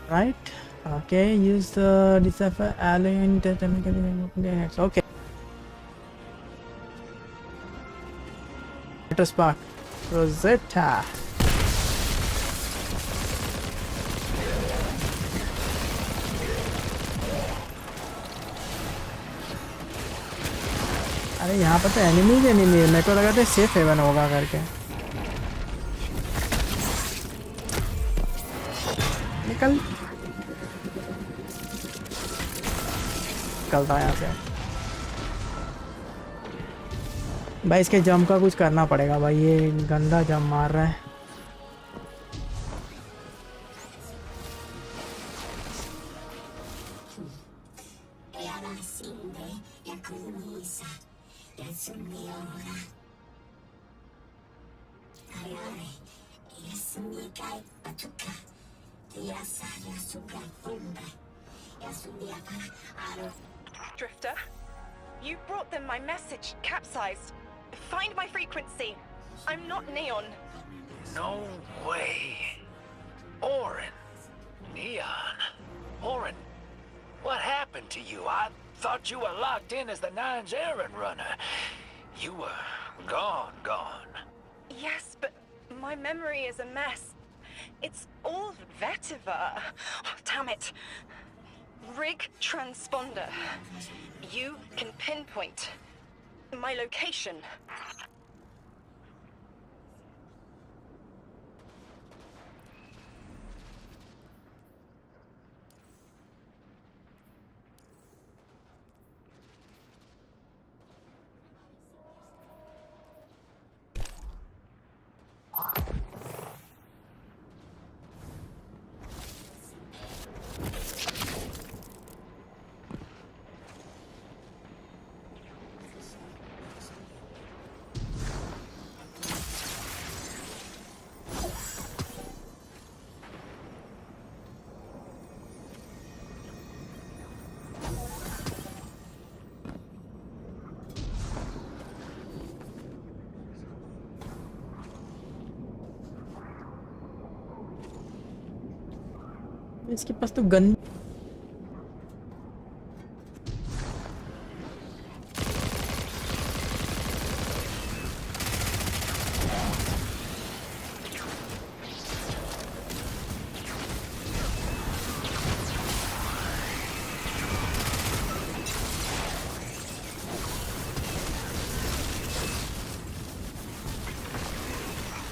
Right. Okay, use the decipher alien okay. Let us spark Rosetta. अरे यहाँ पर तो enemies मेरे को लगा था safe haven होगा करके निकल निकलता है यहाँ से भाई इसके जंप का कुछ करना पड़ेगा भाई ये गंदा जंप मार रहा है Drifter, you brought them my message, capsized. Find my frequency. I'm not Neon. No way. Orin. Neon. Orin, what happened to you? I thought you were locked in as the Nine's errand runner. You were gone. Yes, but my memory is a mess. It's all vetiver. Oh, damn it. Rig transponder. You can pinpoint my location. इसके पास तो gun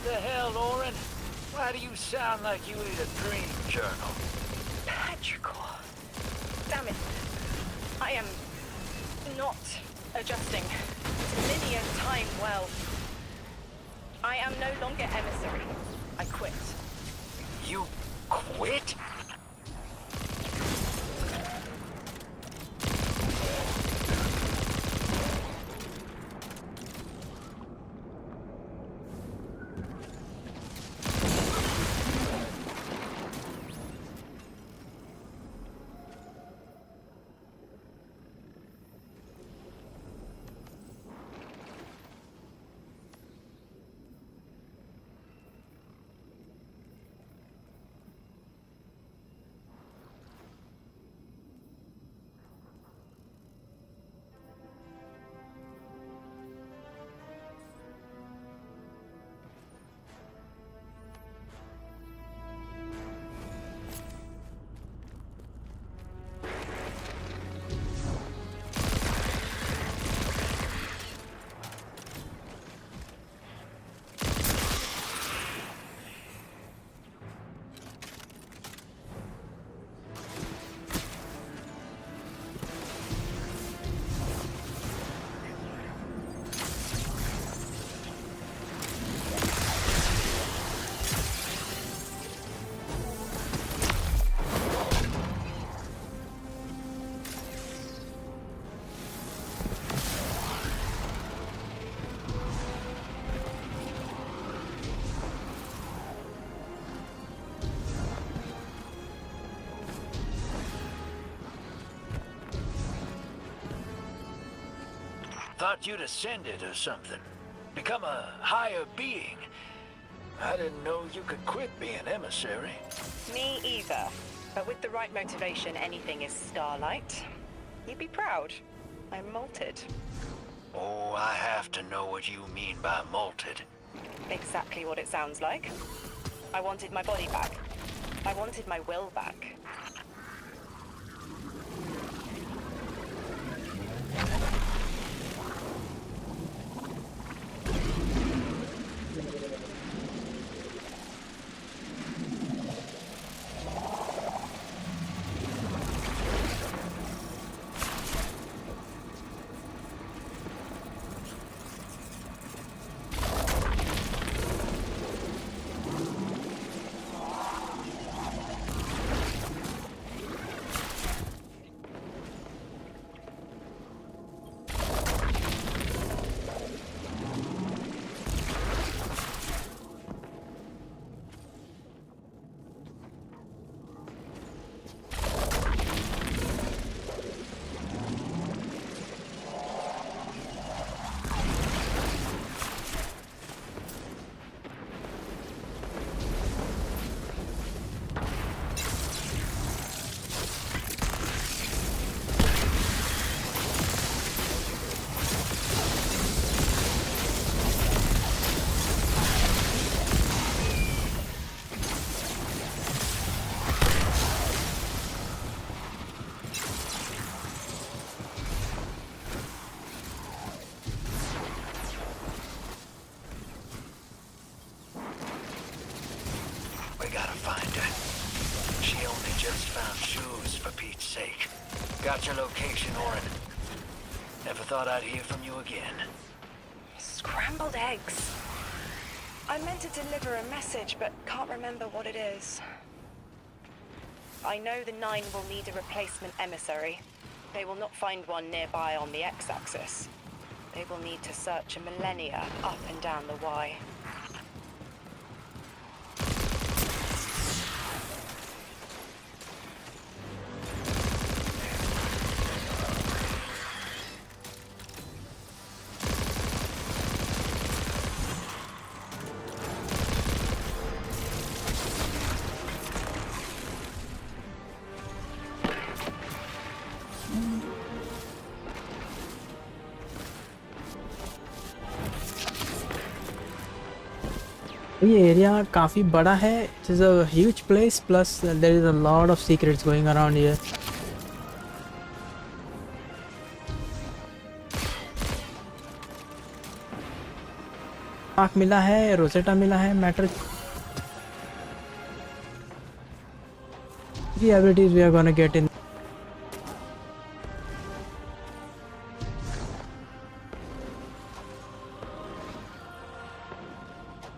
The hell, Orin? Why do you sound like you need a dream journal? Petrichor. Damn it. I am not adjusting to linear time well. I am no longer emissary. I quit. You quit? Thought you'd ascended or something. Become a higher being. I didn't know you could quit being emissary. Me either. But with the right motivation, anything is starlight. You'd be proud. I'm molted. Oh, I have to know what you mean by molted. Exactly what it sounds like. I wanted my body back. I wanted my will back. Got your location, Orin. Never thought I'd hear from you again. Scrambled eggs. I meant to deliver a message, but can't remember what it is. I know the 9 will need a replacement emissary. They will not find one nearby on the X-axis. They will need to search a millennia up and down the Y. ये area काफ़ी बड़ा है. It is a huge place, plus there is a lot of secrets going around here. आँख मिला है, Rosetta मिला है, matter. The abilities we are gonna get in.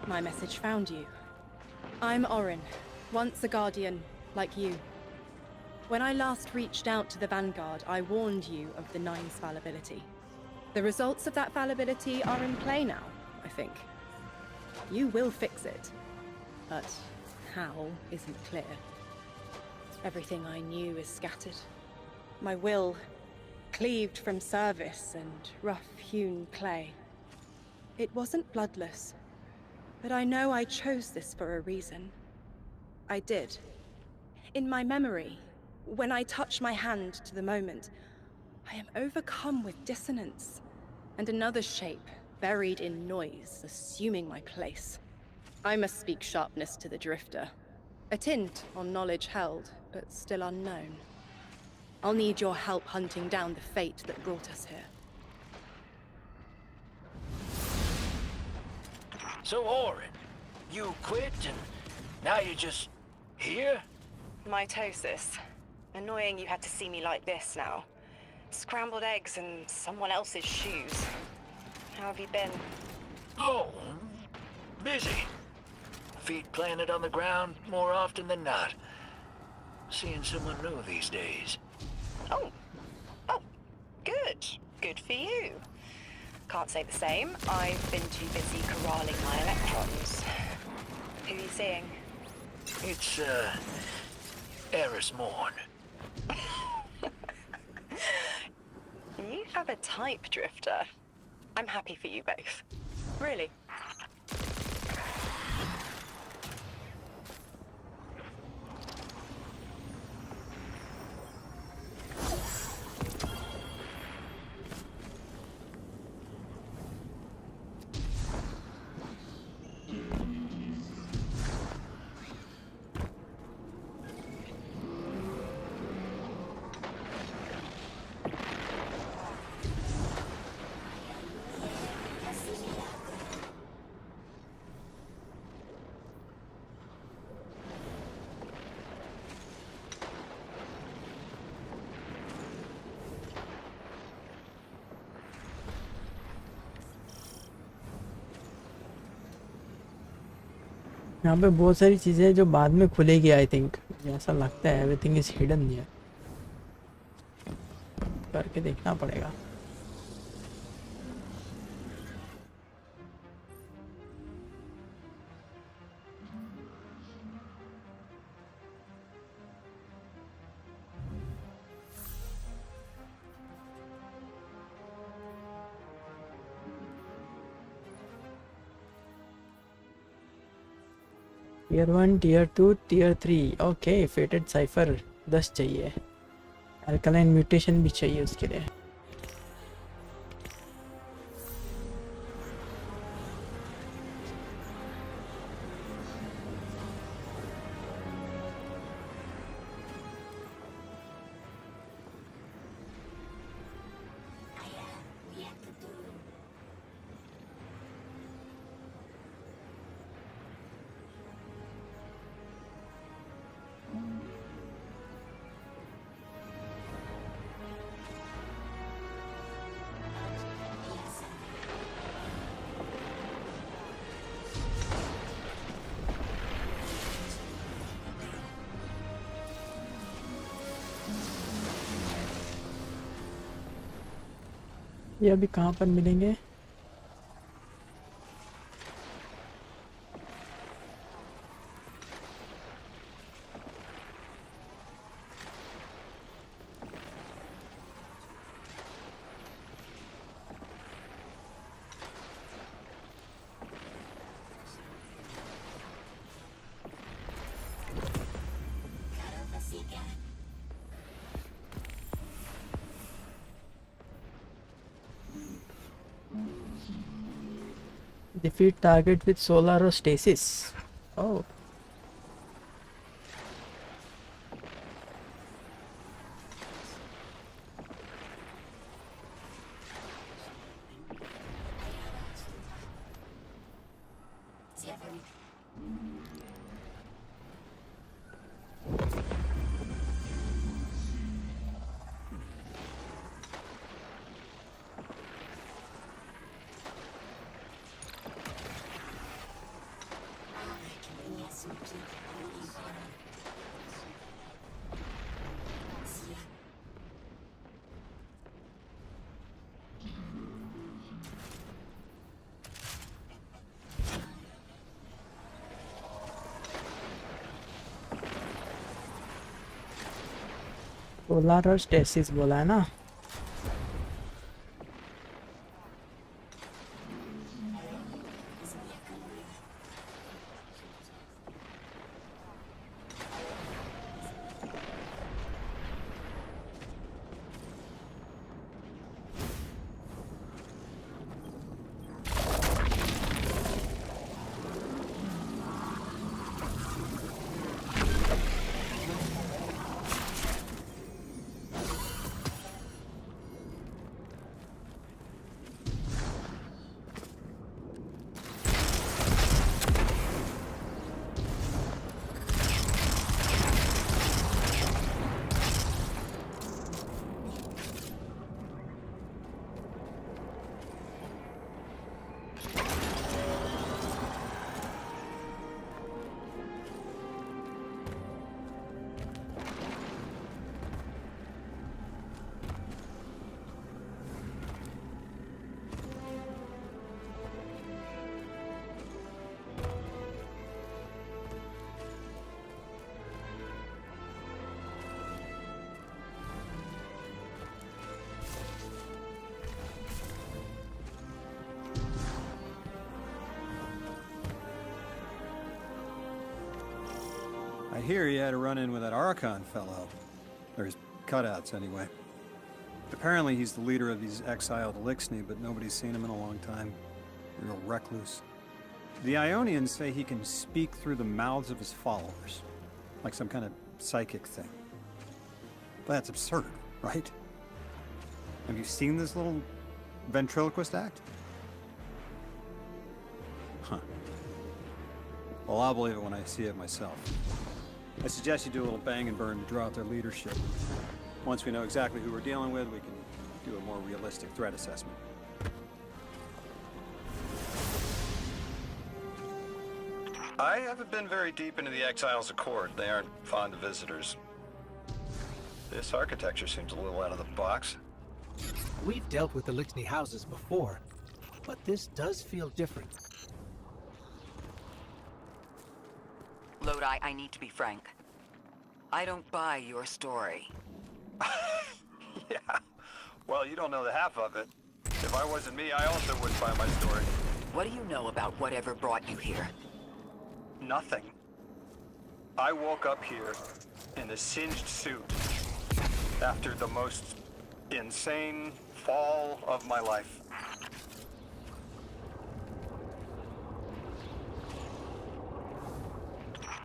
My message found you. I'm Orin, once a Guardian, like you. When I last reached out to the Vanguard, I warned you of the 9's fallibility. The results of that fallibility are in play now, I think. You will fix it, but how isn't clear. Everything I knew is scattered. My will, cleaved from service and rough-hewn clay. It wasn't bloodless. But I know I chose this for a reason. I did. In my memory, when I touch my hand to the moment, I am overcome with dissonance, and another shape, buried in noise, assuming my place. I must speak sharpness to the Drifter. A tint on knowledge held, but still unknown. I'll need your help hunting down the fate that brought us here. So, Orin, you quit and now you're just here? Mitosis. Annoying you had to see me like this now. Scrambled eggs and someone else's shoes. How have you been? Oh, busy. Feet planted on the ground more often than not. Seeing someone new these days. Oh, good. Good for you. Can't say the same. I've been too busy corralling my electrons. Who are you seeing? It's, Eris Morn. You have a type, Drifter. I'm happy for you both. Really. यहाँ पे बहुत सारी चीज़ें हैं जो बाद में खुलेगी आई थिंक, ऐसा लगता है। एवरीथिंग इज हिडन है, करके देखना पड़ेगा। Tier 1, Tier 2, Tier 3, okay. फेटेड cipher 10 चाहिए, अल्कलाइन म्यूटेशन भी चाहिए उसके लिए। ये अभी कहाँ पर मिलेंगे? Defeat target with solar or stasis. Oh. Solar और स्टेसिस बोला है ना? hear you had a run-in with that Archon fellow. Or his cutouts, anyway. Apparently he's the leader of these exiled Elixni, but nobody's seen him in a long time. Real recluse. The Ionians say he can speak through the mouths of his followers. Like some kind of psychic thing. But that's absurd, right? Have you seen this little ventriloquist act? Huh. Well, I'll believe it when I see it myself. I suggest you do a little bang and burn to draw out their leadership. Once we know exactly who we're dealing with, we can do a more realistic threat assessment. I haven't been very deep into the Exiles Accord. They aren't fond of visitors. This architecture seems a little out of the box. We've dealt with the Elixni houses before, but this does feel different. Lodi, I need to be frank. I don't buy your story. Yeah. Well, you don't know the half of it. If I wasn't me, I also wouldn't buy my story. What do you know about whatever brought you here? Nothing. I woke up here in a singed suit after the most insane fall of my life.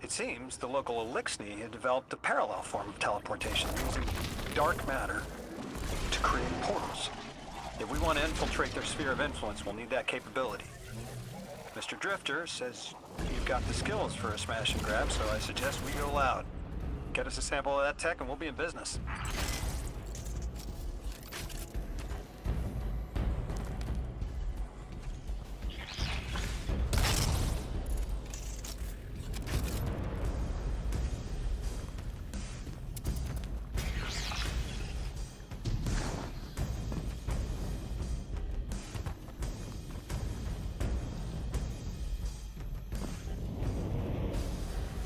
It seems the local Elixni had developed a parallel form of teleportation using dark matter to create portals. If we want to infiltrate their sphere of influence, we'll need that capability. Mr. Drifter says you've got the skills for a smash and grab, so I suggest we go loud. Get us a sample of that tech and we'll be in business.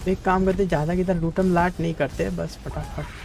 एक काम करते, ज़्यादा की तरह लूटम लाट नहीं करते, बस फटाफट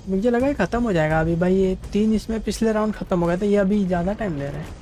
मुझे लगा ये ख़त्म हो जाएगा अभी भाई, ये 3 इसमें पिछले राउंड ख़त्म हो गया था, ये अभी ज़्यादा टाइम ले रहा है।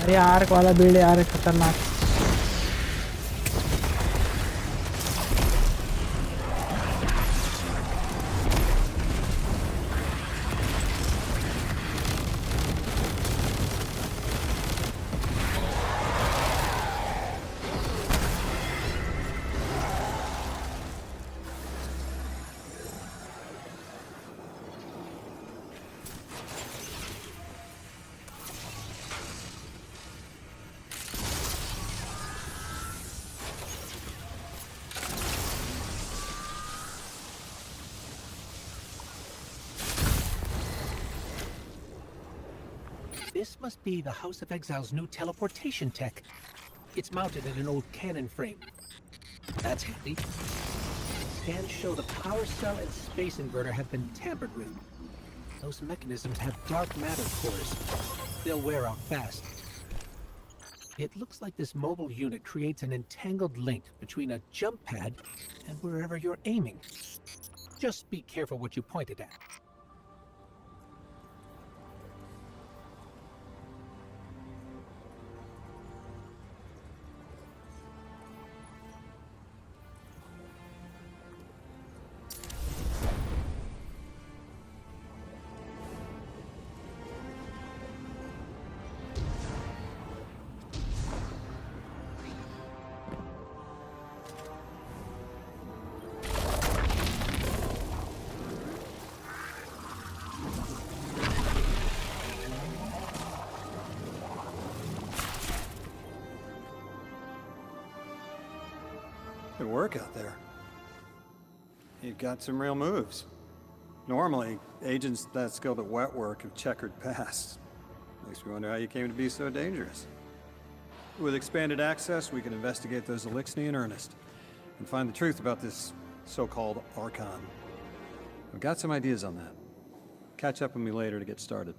अरे आर्क वाला बिल्ड यार खतरनाक। This must be the House of Exile's new teleportation tech. It's mounted in an old cannon frame. That's handy. Scans show the power cell and space inverter have been tampered with. Those mechanisms have dark matter cores. They'll wear out fast. It looks like this mobile unit creates an entangled link between a jump pad and wherever you're aiming. Just be careful what you point it at. Good work out there. You've got some real moves. Normally, agents that skilled at wet work have checkered past. Makes me wonder how you came to be so dangerous. With expanded access, we can investigate those Elixni in earnest and find the truth about this so-called Archon. I've got some ideas on that. Catch up with me later to get started.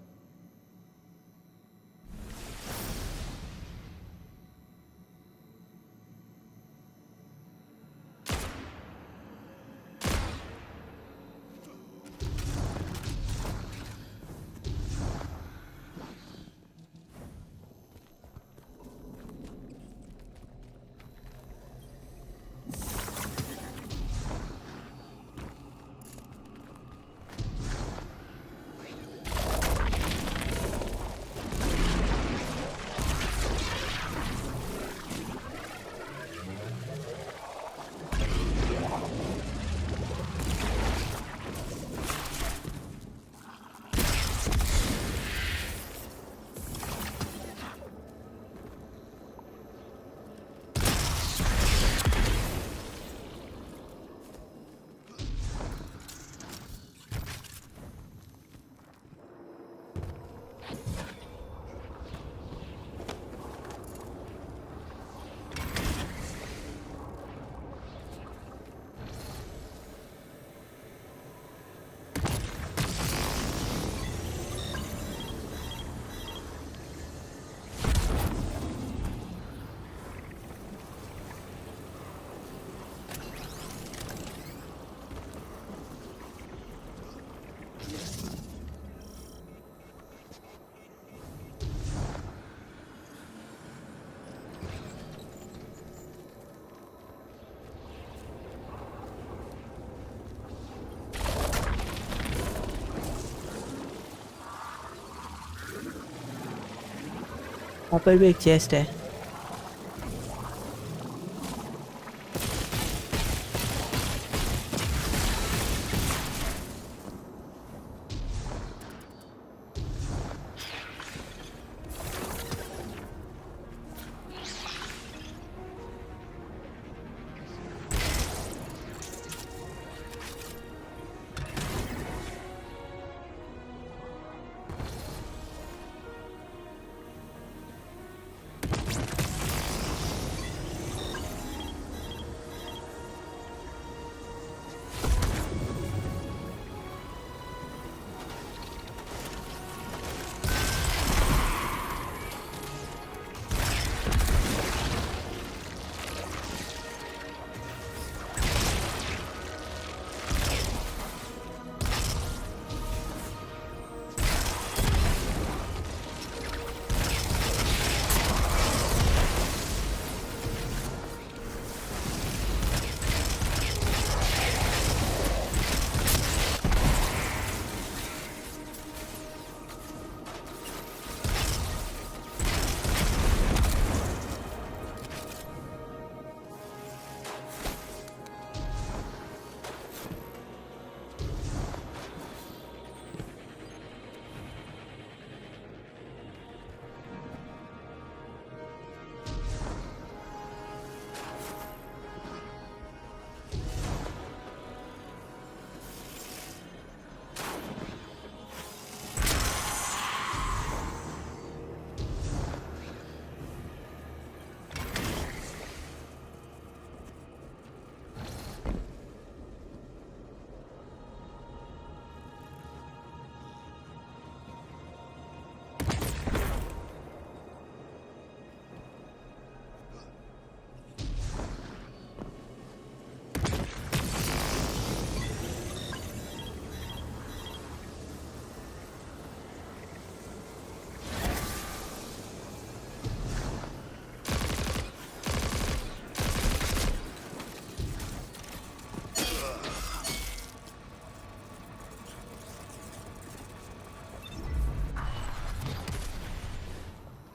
वहाँ पर भी एक chest है।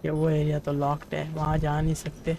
ये वो area तो locked है, वहाँ जा नहीं सकते।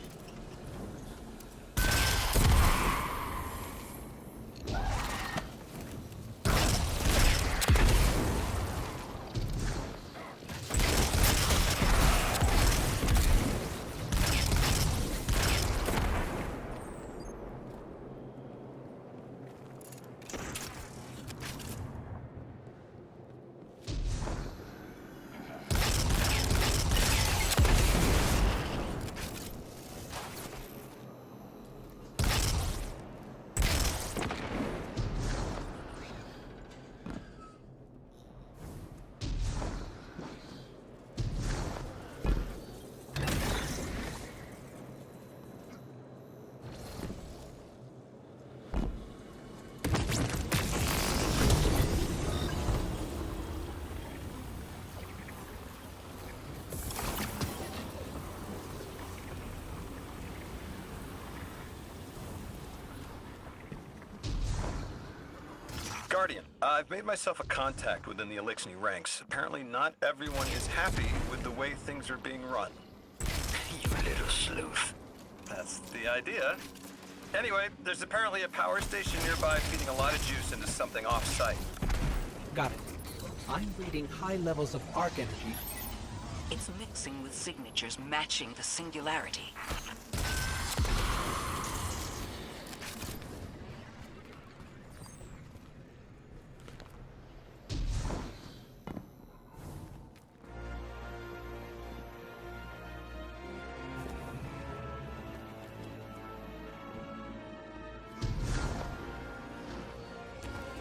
Guardian, I've made myself a contact within the Elixir ranks. Apparently not everyone is happy with the way things are being run. You little sleuth. That's the idea. Anyway, there's apparently a power station nearby feeding a lot of juice into something off-site. Got it. I'm reading high levels of arc energy. It's mixing with signatures matching the singularity.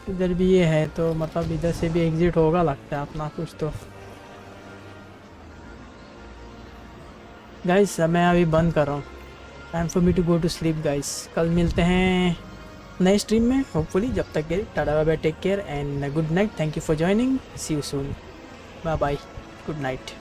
इधर भी ये है तो मतलब इधर से भी exit होगा लगता है अपना कुछ तो। गाइस मैं अभी बंद कर रहा हूँ। Time for me to go to sleep guys. कल मिलते हैं नए स्ट्रीम में होपफुली। जब तक के tata bye bye, take care and good night. Thank you for joining. See you soon. Bye bye, good night.